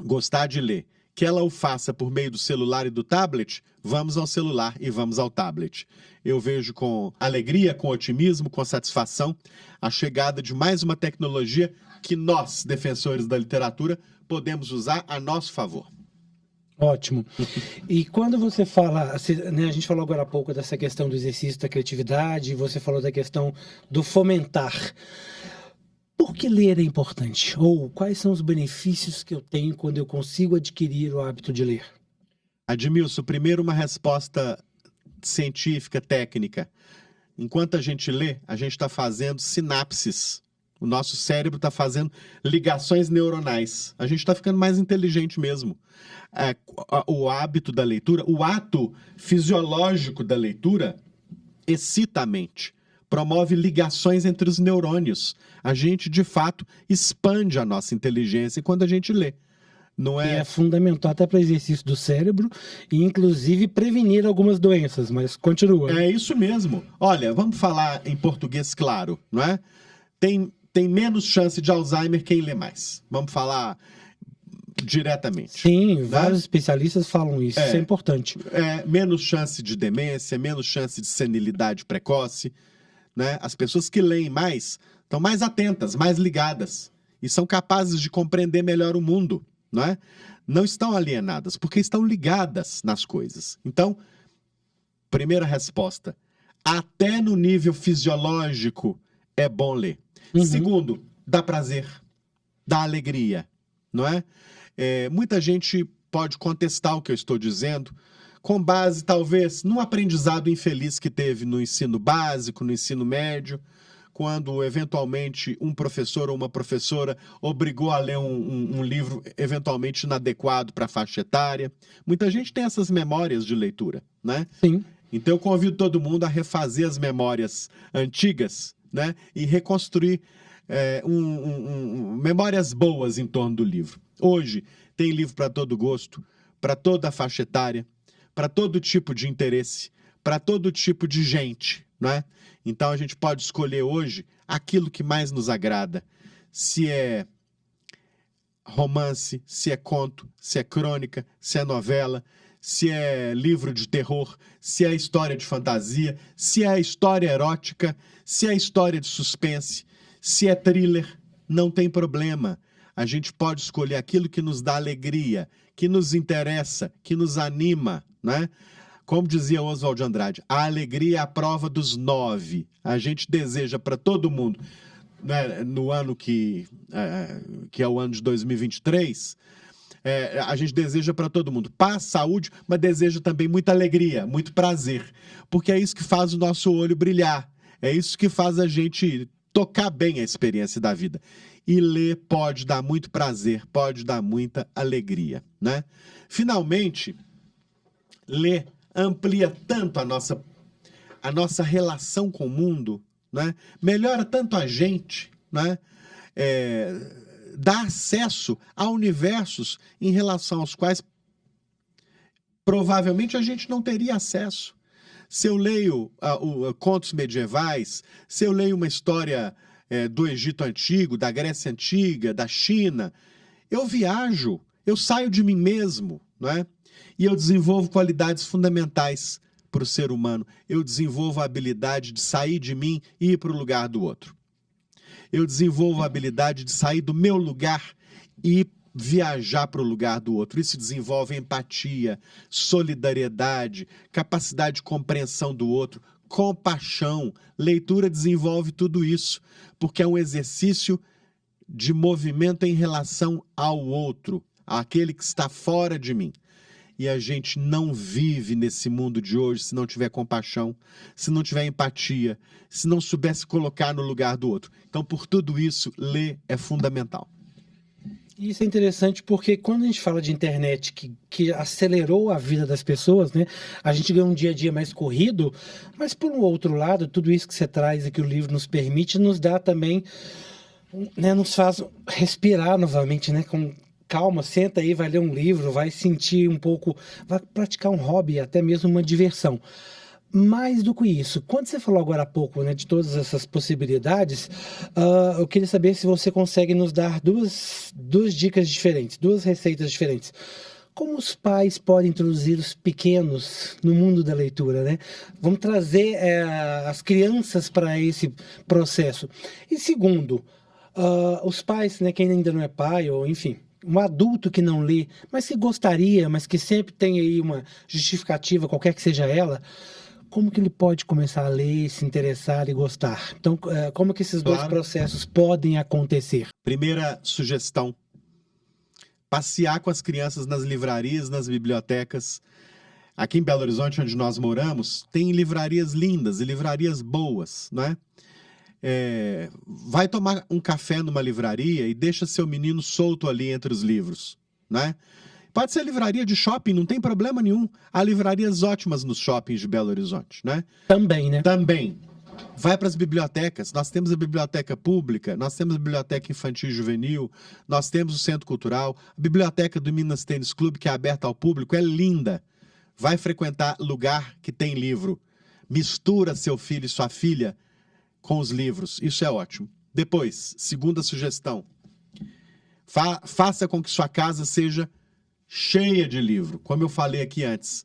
Speaker 2: gostar de ler, que ela o faça por meio do celular e do tablet, vamos ao celular e vamos ao tablet. Eu vejo com alegria, com otimismo, com satisfação, a chegada de mais uma tecnologia que nós, defensores da literatura, podemos usar a nosso favor.
Speaker 1: Ótimo. E quando você fala, né, a gente falou agora há pouco dessa questão do exercício da criatividade, você falou da questão do fomentar. Por que ler é importante? Ou quais são os benefícios que eu tenho quando eu consigo adquirir o hábito de ler?
Speaker 2: Admilson, primeiro uma resposta científica, técnica. Enquanto a gente lê, a gente está fazendo sinapses. O nosso cérebro está fazendo ligações neuronais. A gente está ficando mais inteligente mesmo. O hábito da leitura, o ato fisiológico da leitura excita a mente. promove ligações entre os neurônios. A gente, de fato, expande a nossa inteligência quando a gente lê. Não
Speaker 1: E
Speaker 2: é...
Speaker 1: é fundamental até para o exercício do cérebro e, inclusive, prevenir algumas doenças, mas continua.
Speaker 2: É isso mesmo. Olha, vamos falar em português claro, não é? Tem menos chance de Alzheimer quem lê mais. Vamos falar diretamente.
Speaker 1: Sim,
Speaker 2: né?
Speaker 1: vários especialistas falam isso, isso é importante.
Speaker 2: Menos chance de demência, menos chance de senilidade precoce, né? As pessoas que leem mais estão mais atentas, mais ligadas e são capazes de compreender melhor o mundo, não é? Não estão alienadas, porque estão ligadas nas coisas. Então, primeira resposta, até no nível fisiológico é bom ler. Segundo, dá prazer, dá alegria, não é? Muita gente pode contestar o que eu estou dizendo com base, talvez, num aprendizado infeliz que teve no ensino básico, no ensino médio, quando, eventualmente, um professor ou uma professora obrigou a ler um livro, eventualmente, inadequado para a faixa etária. Muita gente tem essas memórias de leitura, né?
Speaker 1: Sim.
Speaker 2: Então, eu convido todo mundo a refazer as memórias antigas, né? E reconstruir memórias boas em torno do livro. Hoje, tem livro para todo gosto, para toda a faixa etária, para todo tipo de interesse, para todo tipo de gente, não é? Então, a gente pode escolher hoje aquilo que mais nos agrada. Se é romance, se é conto, se é crônica, se é novela, se é livro de terror, se é história de fantasia, se é história erótica, se é história de suspense, se é thriller, não tem problema. A gente pode escolher aquilo que nos dá alegria, que nos interessa, que nos anima, né? Como dizia Oswald de Andrade, a alegria é a prova dos 9. A gente deseja para todo mundo, né, no ano que é o ano de 2023, a gente deseja para todo mundo paz, saúde, mas deseja também muita alegria, muito prazer, porque é isso que faz o nosso olho brilhar, é isso que faz a gente tocar bem a experiência da vida. E ler pode dar muito prazer, pode dar muita alegria, né? Finalmente, ler amplia tanto a nossa relação com o mundo, né? Melhora tanto a gente, né? Dá acesso a universos em relação aos quais provavelmente a gente não teria acesso. Se eu leio contos medievais, se eu leio uma história do Egito Antigo, da Grécia Antiga, da China, eu viajo, eu saio de mim mesmo, não é? E eu desenvolvo qualidades fundamentais para o ser humano. Eu desenvolvo a habilidade de sair de mim e ir para o lugar do outro. Eu desenvolvo a habilidade de sair do meu lugar e viajar para o lugar do outro. Isso desenvolve empatia, solidariedade, capacidade de compreensão do outro, compaixão. Leitura desenvolve tudo isso, porque é um exercício de movimento em relação ao outro, àquele que está fora de mim. E a gente não vive nesse mundo de hoje se não tiver compaixão, se não tiver empatia, se não souber se colocar no lugar do outro. Então, por tudo isso, ler é fundamental.
Speaker 1: Isso é interessante porque quando a gente fala de internet que acelerou a vida das pessoas, né? A gente ganha um dia a dia mais corrido, mas por um outro lado, tudo isso que você traz e que o livro nos permite, nos dá também, né, nos faz respirar novamente, né? Com calma, senta aí, vai ler um livro, vai sentir um pouco, vai praticar um hobby, até mesmo uma diversão. Mais do que isso, quando você falou agora há pouco, né, de todas essas possibilidades, eu queria saber se você consegue nos dar duas dicas diferentes, duas receitas diferentes. Como os pais podem introduzir os pequenos no mundo da leitura, né? Vamos trazer as crianças para esse processo. E segundo, os pais, né, quem ainda não é pai, ou enfim, um adulto que não lê, mas que gostaria, mas que sempre tem aí uma justificativa, qualquer que seja ela, como que ele pode começar a ler, se interessar e gostar? Então, como que esses dois processos podem acontecer?
Speaker 2: Primeira sugestão: passear com as crianças nas livrarias, nas bibliotecas. Aqui em Belo Horizonte, onde nós moramos, tem livrarias lindas e livrarias boas, né? Vai tomar um café numa livraria e deixa seu menino solto ali entre os livros, né? Pode ser livraria de shopping, não tem problema nenhum. Há livrarias ótimas nos shoppings de Belo Horizonte, né?
Speaker 1: Também, né?
Speaker 2: Também. Vai para as bibliotecas. Nós temos a biblioteca pública, nós temos a biblioteca infantil e juvenil, nós temos o centro cultural, a biblioteca do Minas Tênis Clube, que é aberta ao público, é linda. Vai frequentar lugar que tem livro. Mistura seu filho e sua filha com os livros. Isso é ótimo. Depois, segunda sugestão. Faça com que sua casa seja cheia de livro. Como eu falei aqui antes.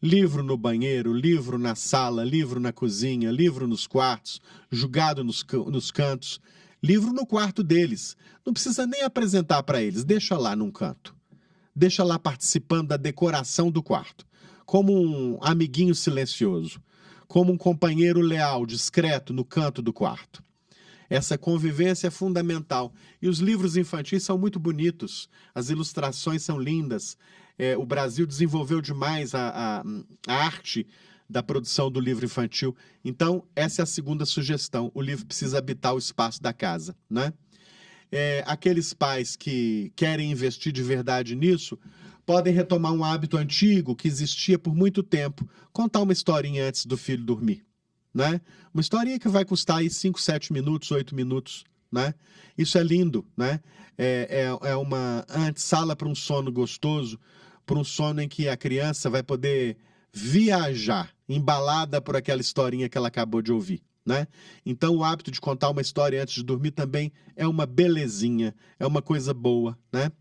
Speaker 2: Livro no banheiro, livro na sala, livro na cozinha, livro nos quartos, jogado nos cantos. Livro no quarto deles. Não precisa nem apresentar para eles. Deixa lá num canto. Deixa lá participando da decoração do quarto. Como um amiguinho silencioso. Como um companheiro leal, discreto no canto do quarto. Essa convivência é fundamental. E os livros infantis são muito bonitos. As ilustrações são lindas. O Brasil desenvolveu demais a arte da produção do livro infantil. Então, essa é a segunda sugestão. O livro precisa habitar o espaço da casa, né? Aqueles pais que querem investir de verdade nisso podem retomar um hábito antigo que existia por muito tempo. Contar uma historinha antes do filho dormir, né? Uma historinha que vai custar aí 5, 7 minutos, 8 minutos, né? Isso é lindo, né? É uma antessala para um sono gostoso, para um sono em que a criança vai poder viajar, embalada por aquela historinha que ela acabou de ouvir, né? Então, o hábito de contar uma história antes de dormir também é uma belezinha, é uma coisa boa, né?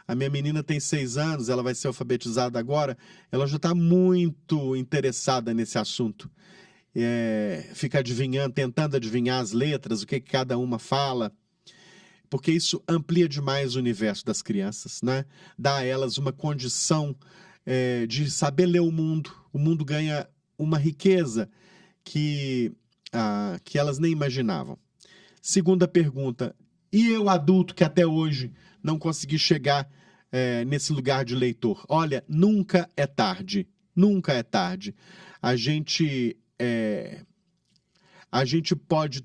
Speaker 2: A minha menina tem 6 anos, ela vai ser alfabetizada agora, ela já está muito interessada nesse assunto. Fica adivinhando, tentando adivinhar as letras, o que cada uma fala, porque isso amplia demais o universo das crianças, né? Dá a elas uma condição de saber ler o mundo. O mundo ganha uma riqueza que elas nem imaginavam. Segunda pergunta, e eu adulto que até hoje não consegui chegar nesse lugar de leitor? Olha, nunca é tarde, nunca é tarde. A gente pode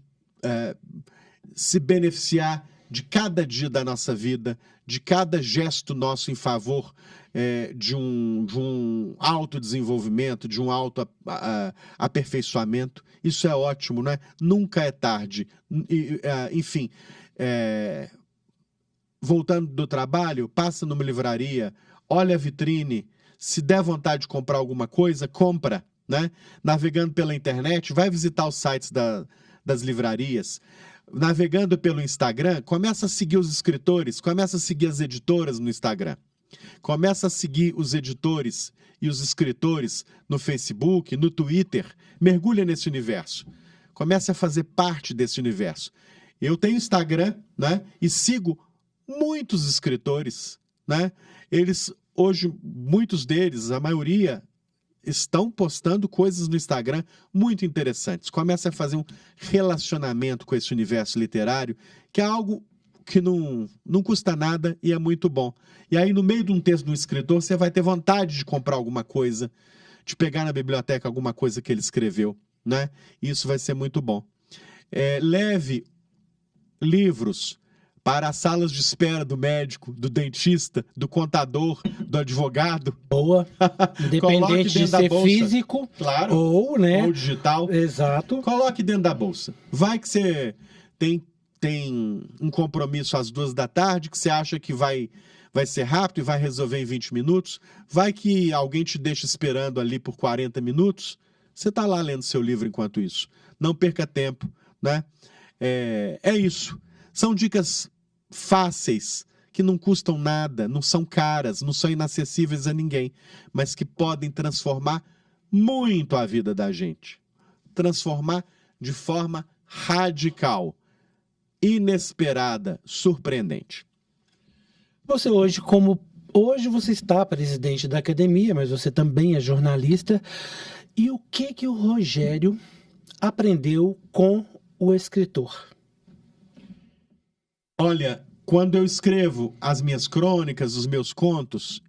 Speaker 2: se beneficiar de cada dia da nossa vida, de cada gesto nosso em favor de um autodesenvolvimento, de um autoaperfeiçoamento. Isso é ótimo, né? Nunca é tarde. Enfim, voltando do trabalho, passa numa livraria, olha a vitrine, se der vontade de comprar alguma coisa, compra, né? Navegando pela internet, vai visitar os sites das livrarias. Navegando pelo Instagram, começa a seguir os escritores, começa a seguir as editoras no Instagram. Começa a seguir os editores e os escritores no Facebook, no Twitter. Mergulha nesse universo. Comece a fazer parte desse universo. Eu tenho Instagram, né? E sigo muitos escritores, né? Eles, hoje, muitos deles, a maioria, estão postando coisas no Instagram muito interessantes. Comece a fazer um relacionamento com esse universo literário, que é algo que não custa nada e é muito bom. E aí, no meio de um texto de um escritor, você vai ter vontade de comprar alguma coisa, de pegar na biblioteca alguma coisa que ele escreveu, né? Isso vai ser muito bom. Leve livros para as salas de espera do médico, do dentista, do contador, do advogado.
Speaker 1: Boa. Independente de ser físico,
Speaker 2: claro,
Speaker 1: ou, né,
Speaker 2: ou digital.
Speaker 1: Exato.
Speaker 2: Coloque dentro da bolsa. Vai que você tem um compromisso às 14h, que você acha que vai ser rápido e vai resolver em 20 minutos. Vai que alguém te deixa esperando ali por 40 minutos. Você está lá lendo seu livro enquanto isso. Não perca tempo, né? É isso. São dicas fáceis, que não custam nada, não são caras, não são inacessíveis a ninguém, mas que podem transformar muito a vida da gente. Transformar de forma radical, inesperada, surpreendente.
Speaker 1: Você hoje você está presidente da academia, mas você também é jornalista. E o que o Rogério aprendeu com o escritor?
Speaker 2: Olha, quando eu escrevo as minhas crônicas, os meus contos,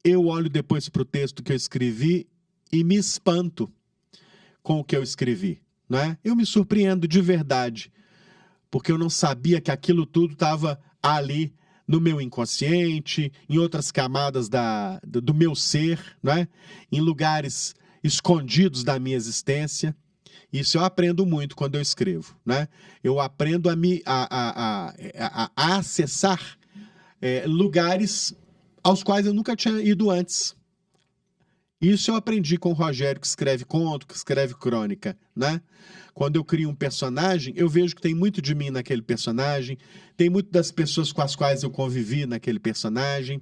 Speaker 2: eu olho depois para o texto que eu escrevi e me espanto com o que eu escrevi, né? Eu me surpreendo de verdade, porque eu não sabia que aquilo tudo estava ali no meu inconsciente, em outras camadas do meu ser, né? Em lugares escondidos da minha existência. Isso eu aprendo muito quando eu escrevo, né? Eu aprendo a acessar lugares aos quais eu nunca tinha ido antes. Isso eu aprendi com o Rogério, que escreve conto, que escreve crônica, né? Quando eu crio um personagem, eu vejo que tem muito de mim naquele personagem, tem muito das pessoas com as quais eu convivi naquele personagem.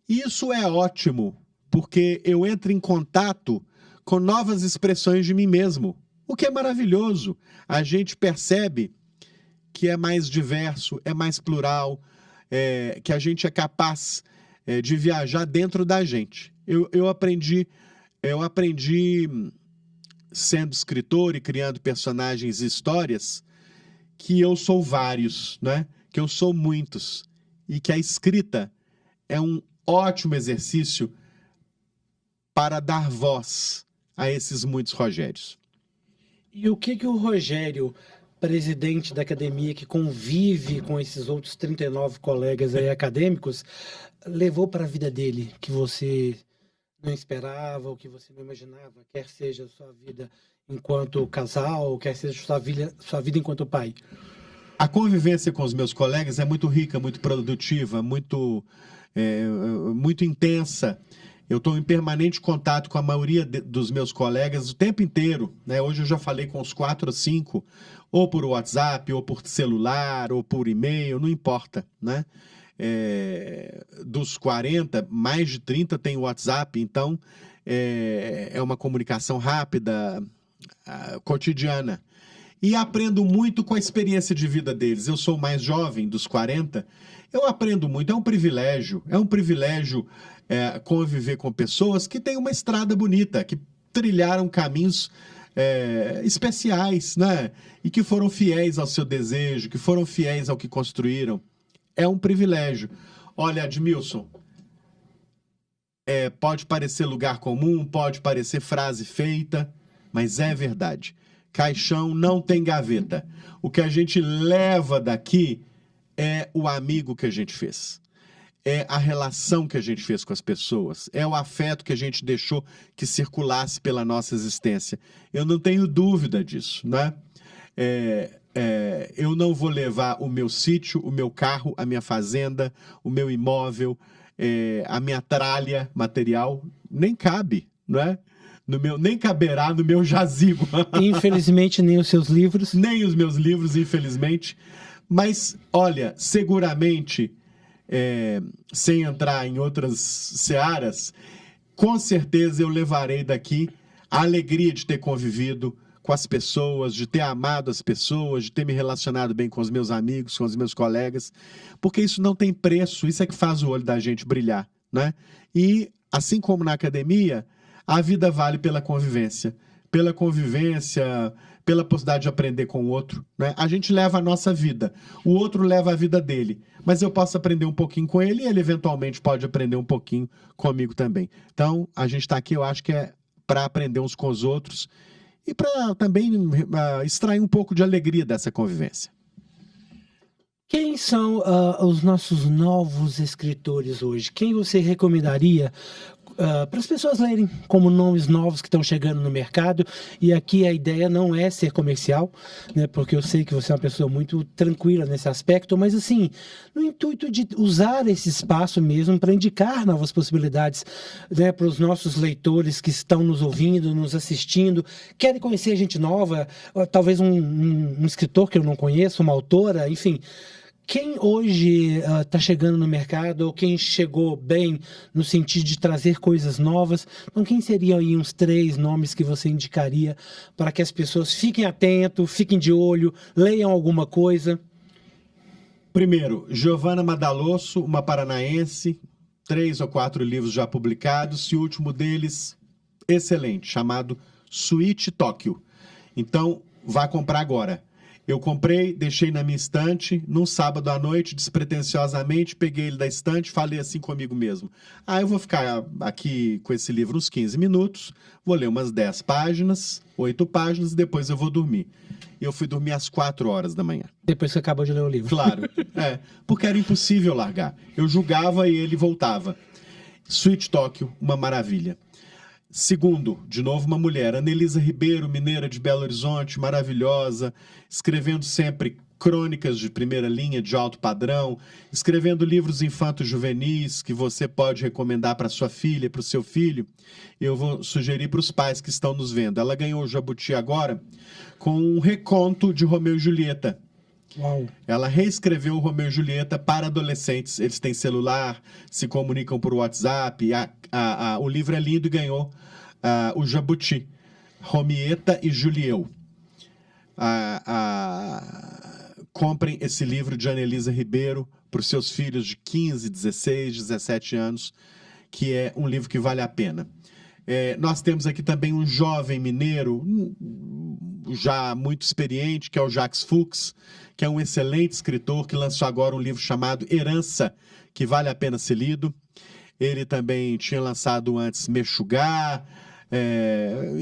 Speaker 2: Isso é ótimo, porque eu entro em contato com novas expressões de mim mesmo, o que é maravilhoso. A gente percebe que é mais diverso, é mais plural, que a gente é capaz de viajar dentro da gente. Eu aprendi sendo escritor e criando personagens e histórias que eu sou vários, né? Que eu sou muitos, e que a escrita é um ótimo exercício para dar voz a esses muitos Rogérios.
Speaker 1: E o que o Rogério, presidente da academia, que convive com esses outros 39 colegas aí acadêmicos, levou para a vida dele, que você não esperava, ou que você não imaginava, quer seja sua vida enquanto casal, quer seja sua vida enquanto pai?
Speaker 2: A convivência com os meus colegas é muito rica, muito produtiva, muito intensa. Eu estou em permanente contato com a maioria dos meus colegas o tempo inteiro, né? Hoje eu já falei com uns 4 ou 5, ou por WhatsApp, ou por celular, ou por e-mail, não importa, né? Dos 40, mais de 30 tem WhatsApp, então é uma comunicação rápida, cotidiana. E aprendo muito com a experiência de vida deles. Eu sou mais jovem, dos 40, eu aprendo muito, é um privilégio conviver com pessoas que têm uma estrada bonita, que trilharam caminhos especiais, né? E que foram fiéis ao seu desejo, que foram fiéis ao que construíram. É um privilégio. Olha, Admilson, pode parecer lugar comum, pode parecer frase feita, mas é verdade. Caixão não tem gaveta. O que a gente leva daqui é o amigo que a gente fez. É a relação que a gente fez com as pessoas. É o afeto que a gente deixou que circulasse pela nossa existência. Eu não tenho dúvida disso, né? Eu não vou levar o meu sítio, o meu carro, a minha fazenda, o meu imóvel, a minha tralha material. Nem cabe, não é? Nem caberá no meu jazigo.
Speaker 1: Infelizmente, nem os seus livros.
Speaker 2: Nem os meus livros, infelizmente. Mas, olha, seguramente, sem entrar em outras searas, com certeza eu levarei daqui a alegria de ter convivido com as pessoas, de ter amado as pessoas, de ter me relacionado bem com os meus amigos, com os meus colegas, porque isso não tem preço, isso é que faz o olho da gente brilhar, né? E, assim como na academia, a vida vale pela convivência, pela possibilidade de aprender com o outro, né? A gente leva a nossa vida, o outro leva a vida dele, mas eu posso aprender um pouquinho com ele e ele eventualmente pode aprender um pouquinho comigo também. Então, a gente está aqui, eu acho que é para aprender uns com os outros e para também extrair um pouco de alegria dessa convivência.
Speaker 1: Quem são os nossos novos escritores hoje? Quem você recomendaria para as pessoas lerem como nomes novos que estão chegando no mercado? E aqui a ideia não é ser comercial, né, porque eu sei que você é uma pessoa muito tranquila nesse aspecto, mas assim, no intuito de usar esse espaço mesmo para indicar novas possibilidades, né, para os nossos leitores que estão nos ouvindo, nos assistindo, querem conhecer gente nova, talvez um escritor que eu não conheço, uma autora, enfim. Quem hoje está chegando no mercado, ou quem chegou bem no sentido de trazer coisas novas, então quem seriam aí uns 3 nomes que você indicaria para que as pessoas fiquem atentos, fiquem de olho, leiam alguma coisa?
Speaker 2: Primeiro, Giovanna Madalosso, uma paranaense, 3 ou 4 livros já publicados, e o último deles, excelente, chamado Suíte Tóquio. Então, vá comprar agora. Eu comprei, deixei na minha estante, num sábado à noite, despretensiosamente, peguei ele da estante, falei assim comigo mesmo. Eu vou ficar aqui com esse livro uns 15 minutos, vou ler umas 10 páginas, 8 páginas, e depois eu vou dormir. E eu fui dormir às 4 horas da manhã.
Speaker 1: Depois que você acabou de ler o livro.
Speaker 2: Claro, porque era impossível largar. Eu julgava e ele voltava. Suíte Tóquio, uma maravilha. Segundo, de novo uma mulher, Anelisa Ribeiro, mineira de Belo Horizonte, maravilhosa, escrevendo sempre crônicas de primeira linha, de alto padrão, escrevendo livros infantos juvenis que você pode recomendar para sua filha, para o seu filho. Eu vou sugerir para os pais que estão nos vendo. Ela ganhou o Jabuti agora com um reconto de Romeu e Julieta.
Speaker 1: Uau.
Speaker 2: Ela reescreveu o Romeu e Julieta para adolescentes. Eles têm celular, se comunicam por WhatsApp. O livro é lindo e ganhou o Jabuti. Romieta e Julieu. Comprem esse livro de Anelisa Ribeiro para os seus filhos de 15, 16, 17 anos, que é um livro que vale a pena. Nós temos aqui também um jovem mineiro, já muito experiente, que é o Jacques Fuchs, que é um excelente escritor, que lançou agora um livro chamado Herança, que vale a pena ser lido. Ele também tinha lançado antes Mexugar,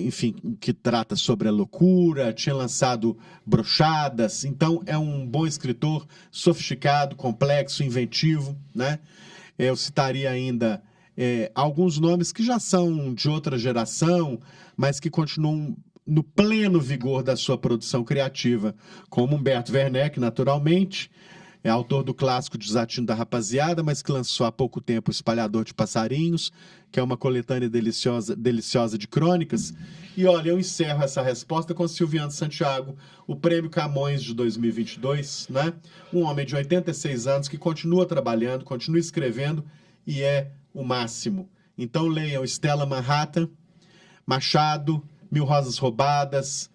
Speaker 2: enfim, que trata sobre a loucura, tinha lançado Brochadas. Então é um bom escritor, sofisticado, complexo, inventivo, né? Eu citaria ainda alguns nomes que já são de outra geração, mas que continuam no pleno vigor da sua produção criativa, como Humberto Werneck, naturalmente, é autor do clássico Desatino da Rapaziada, mas que lançou há pouco tempo O Espalhador de Passarinhos, que é uma coletânea deliciosa de crônicas. E olha, eu encerro essa resposta com Silviano Santiago, o Prêmio Camões de 2022, né? Um homem de 86 anos que continua trabalhando, continua escrevendo e é o máximo. Então leiam Stella Manhattan, Machado, Mil Rosas Roubadas,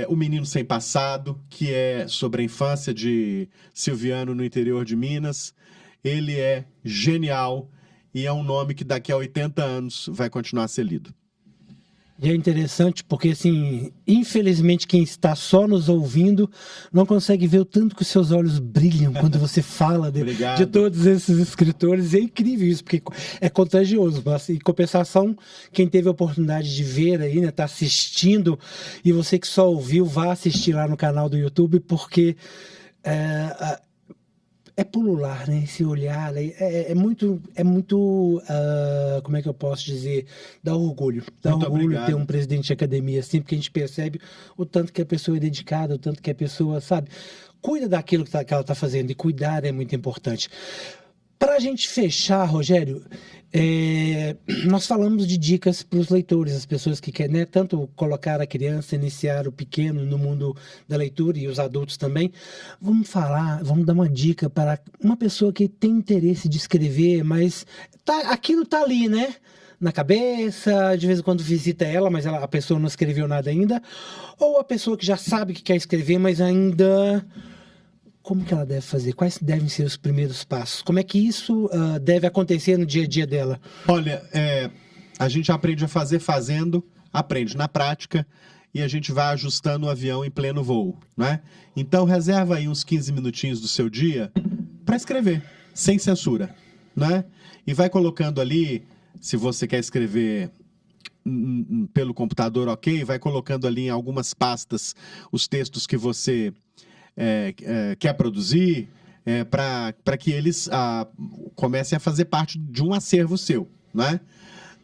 Speaker 2: O Menino Sem Passado, que é sobre a infância de Silviano no interior de Minas. Ele é genial e é um nome que daqui a 80 anos vai continuar a ser lido.
Speaker 1: E é interessante porque, assim, infelizmente quem está só nos ouvindo não consegue ver o tanto que os seus olhos brilham quando você fala de todos esses escritores. É incrível isso, porque é contagioso. Mas, em compensação, quem teve a oportunidade de ver aí, né, tá assistindo, e você que só ouviu, vá assistir lá no canal do YouTube, porque é pulular, né? Esse olhar é muito como é que eu posso dizer? Dá orgulho. Dá
Speaker 2: Muito
Speaker 1: orgulho
Speaker 2: obrigado.
Speaker 1: ter um presidente de academia assim, porque a gente percebe o tanto que a pessoa é dedicada, o tanto que a pessoa, sabe, cuida daquilo que ela está fazendo, e cuidar é muito importante. Para a gente fechar, Rogério, nós falamos de dicas para os leitores, as pessoas que querem, né, tanto colocar a criança, iniciar o pequeno no mundo da leitura e os adultos também. Vamos dar uma dica para uma pessoa que tem interesse de escrever, mas aquilo está ali, né? Na cabeça, de vez em quando visita ela, mas a pessoa não escreveu nada ainda. Ou a pessoa que já sabe que quer escrever, mas ainda... Como que ela deve fazer? Quais devem ser os primeiros passos? Como é que isso deve acontecer no dia a dia dela?
Speaker 2: Olha, a gente aprende a fazer fazendo, aprende na prática e a gente vai ajustando o avião em pleno voo, né? Então reserva aí uns 15 minutinhos do seu dia para escrever, sem censura, né? E vai colocando ali, se você quer escrever pelo computador, ok, vai colocando ali em algumas pastas os textos que você quer produzir, para que eles comecem a fazer parte de um acervo seu, né?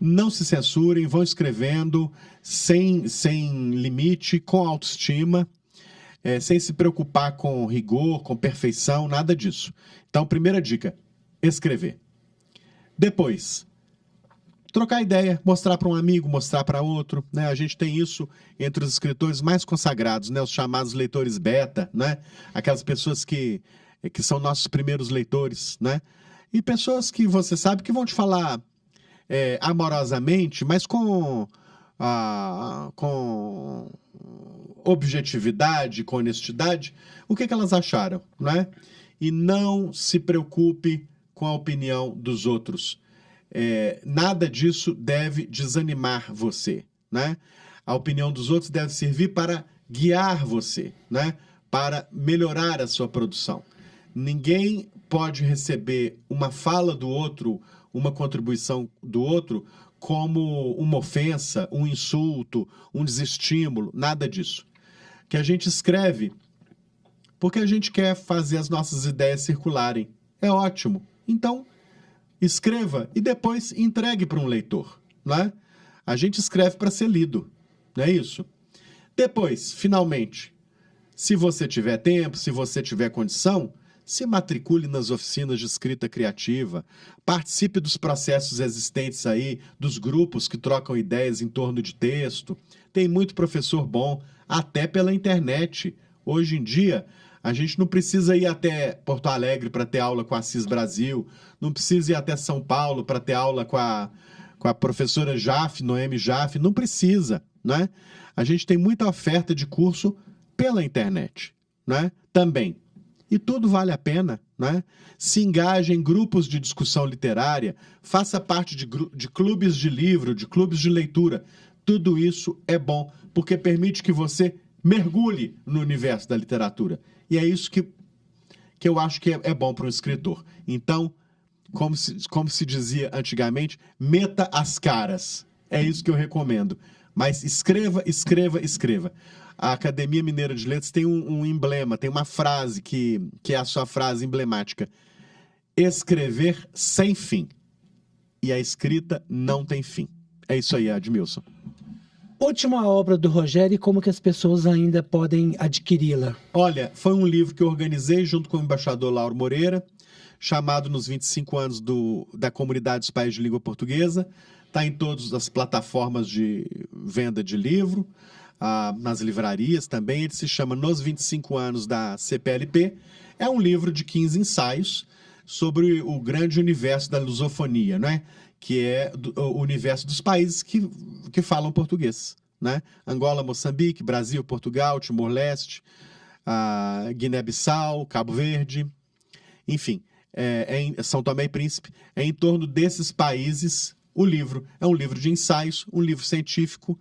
Speaker 2: Não se censurem, vão escrevendo sem limite, com autoestima, sem se preocupar com rigor, com perfeição, nada disso. Então, primeira dica, escrever. Depois, trocar ideia, mostrar para um amigo, mostrar para outro, né? A gente tem isso entre os escritores mais consagrados, né? Os chamados leitores beta, né? Aquelas pessoas que são nossos primeiros leitores, né? E pessoas que você sabe que vão te falar amorosamente, mas com objetividade, com honestidade, o que elas acharam, né? E não se preocupe com a opinião dos outros. Nada disso deve desanimar você, né? A opinião dos outros deve servir para guiar você, né? Para melhorar a sua produção. Ninguém pode receber uma fala do outro, uma contribuição do outro, como uma ofensa, um insulto, um desestímulo, nada disso. Que a gente escreve porque a gente quer fazer as nossas ideias circularem. É ótimo. Então, escreva e depois entregue para um leitor, né? A gente escreve para ser lido, não é isso? Depois, finalmente, se você tiver tempo, se você tiver condição, se matricule nas oficinas de escrita criativa, participe dos processos existentes aí, dos grupos que trocam ideias em torno de texto. Tem muito professor bom, até pela internet. Hoje em dia, a gente não precisa ir até Porto Alegre para ter aula com a Assis Brasil, não precisa ir até São Paulo para ter aula com a professora Jaffe, Noemi Jaffe, não precisa, né? A gente tem muita oferta de curso pela internet, né? Também. E tudo vale a pena, né? Se engaje em grupos de discussão literária, faça parte de clubes de livro, de clubes de leitura. Tudo isso é bom, porque permite que você mergulhe no universo da literatura. E é isso que eu acho que é bom para um escritor. Então, como se dizia antigamente, meta as caras. É isso que eu recomendo. Mas escreva, escreva, escreva. A Academia Mineira de Letras tem um emblema, tem uma frase que é a sua frase emblemática. Escrever sem fim. E a escrita não tem fim. É isso aí, Admilson.
Speaker 1: Última obra do Rogério e como que as pessoas ainda podem adquiri-la?
Speaker 2: Olha, foi um livro que eu organizei junto com o embaixador Lauro Moreira, chamado Nos 25 anos da Comunidade dos Países de Língua Portuguesa. Está em todas as plataformas de venda de livro, nas livrarias também. Ele se chama Nos 25 anos da CPLP. É um livro de 15 ensaios sobre o grande universo da lusofonia, né? Que é o universo dos países que falam português, né? Angola, Moçambique, Brasil, Portugal, Timor-Leste, Guiné-Bissau, Cabo Verde, enfim, São Tomé e Príncipe. É em torno desses países o livro. É um livro de ensaios, um livro científico,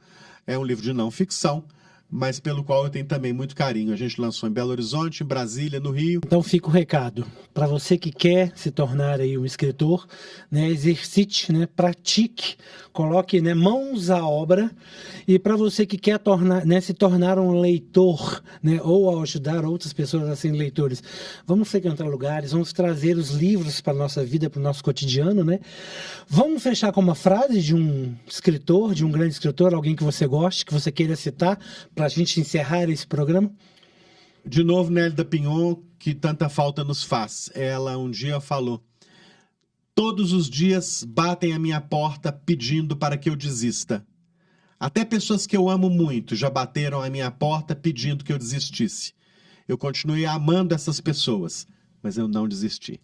Speaker 2: é um livro de não ficção, mas pelo qual eu tenho também muito carinho. A gente lançou em Belo Horizonte, em Brasília, no Rio.
Speaker 1: Então fica o recado. Para você que quer se tornar aí um escritor, né, exercite, né, pratique, coloque, né, mãos à obra. E para você que quer se tornar um leitor, né, ou ajudar outras pessoas a serem leitores, vamos frequentar lugares, vamos trazer os livros para a nossa vida, para o nosso cotidiano, né? Vamos fechar com uma frase de um escritor, de um grande escritor, alguém que você goste, que você queira citar, para a gente encerrar esse programa?
Speaker 2: De novo, Nélida Pinhon, que tanta falta nos faz. Ela um dia falou: todos os dias batem à minha porta pedindo para que eu desista. Até pessoas que eu amo muito já bateram à minha porta pedindo que eu desistisse. Eu continuei amando essas pessoas, mas eu não desisti.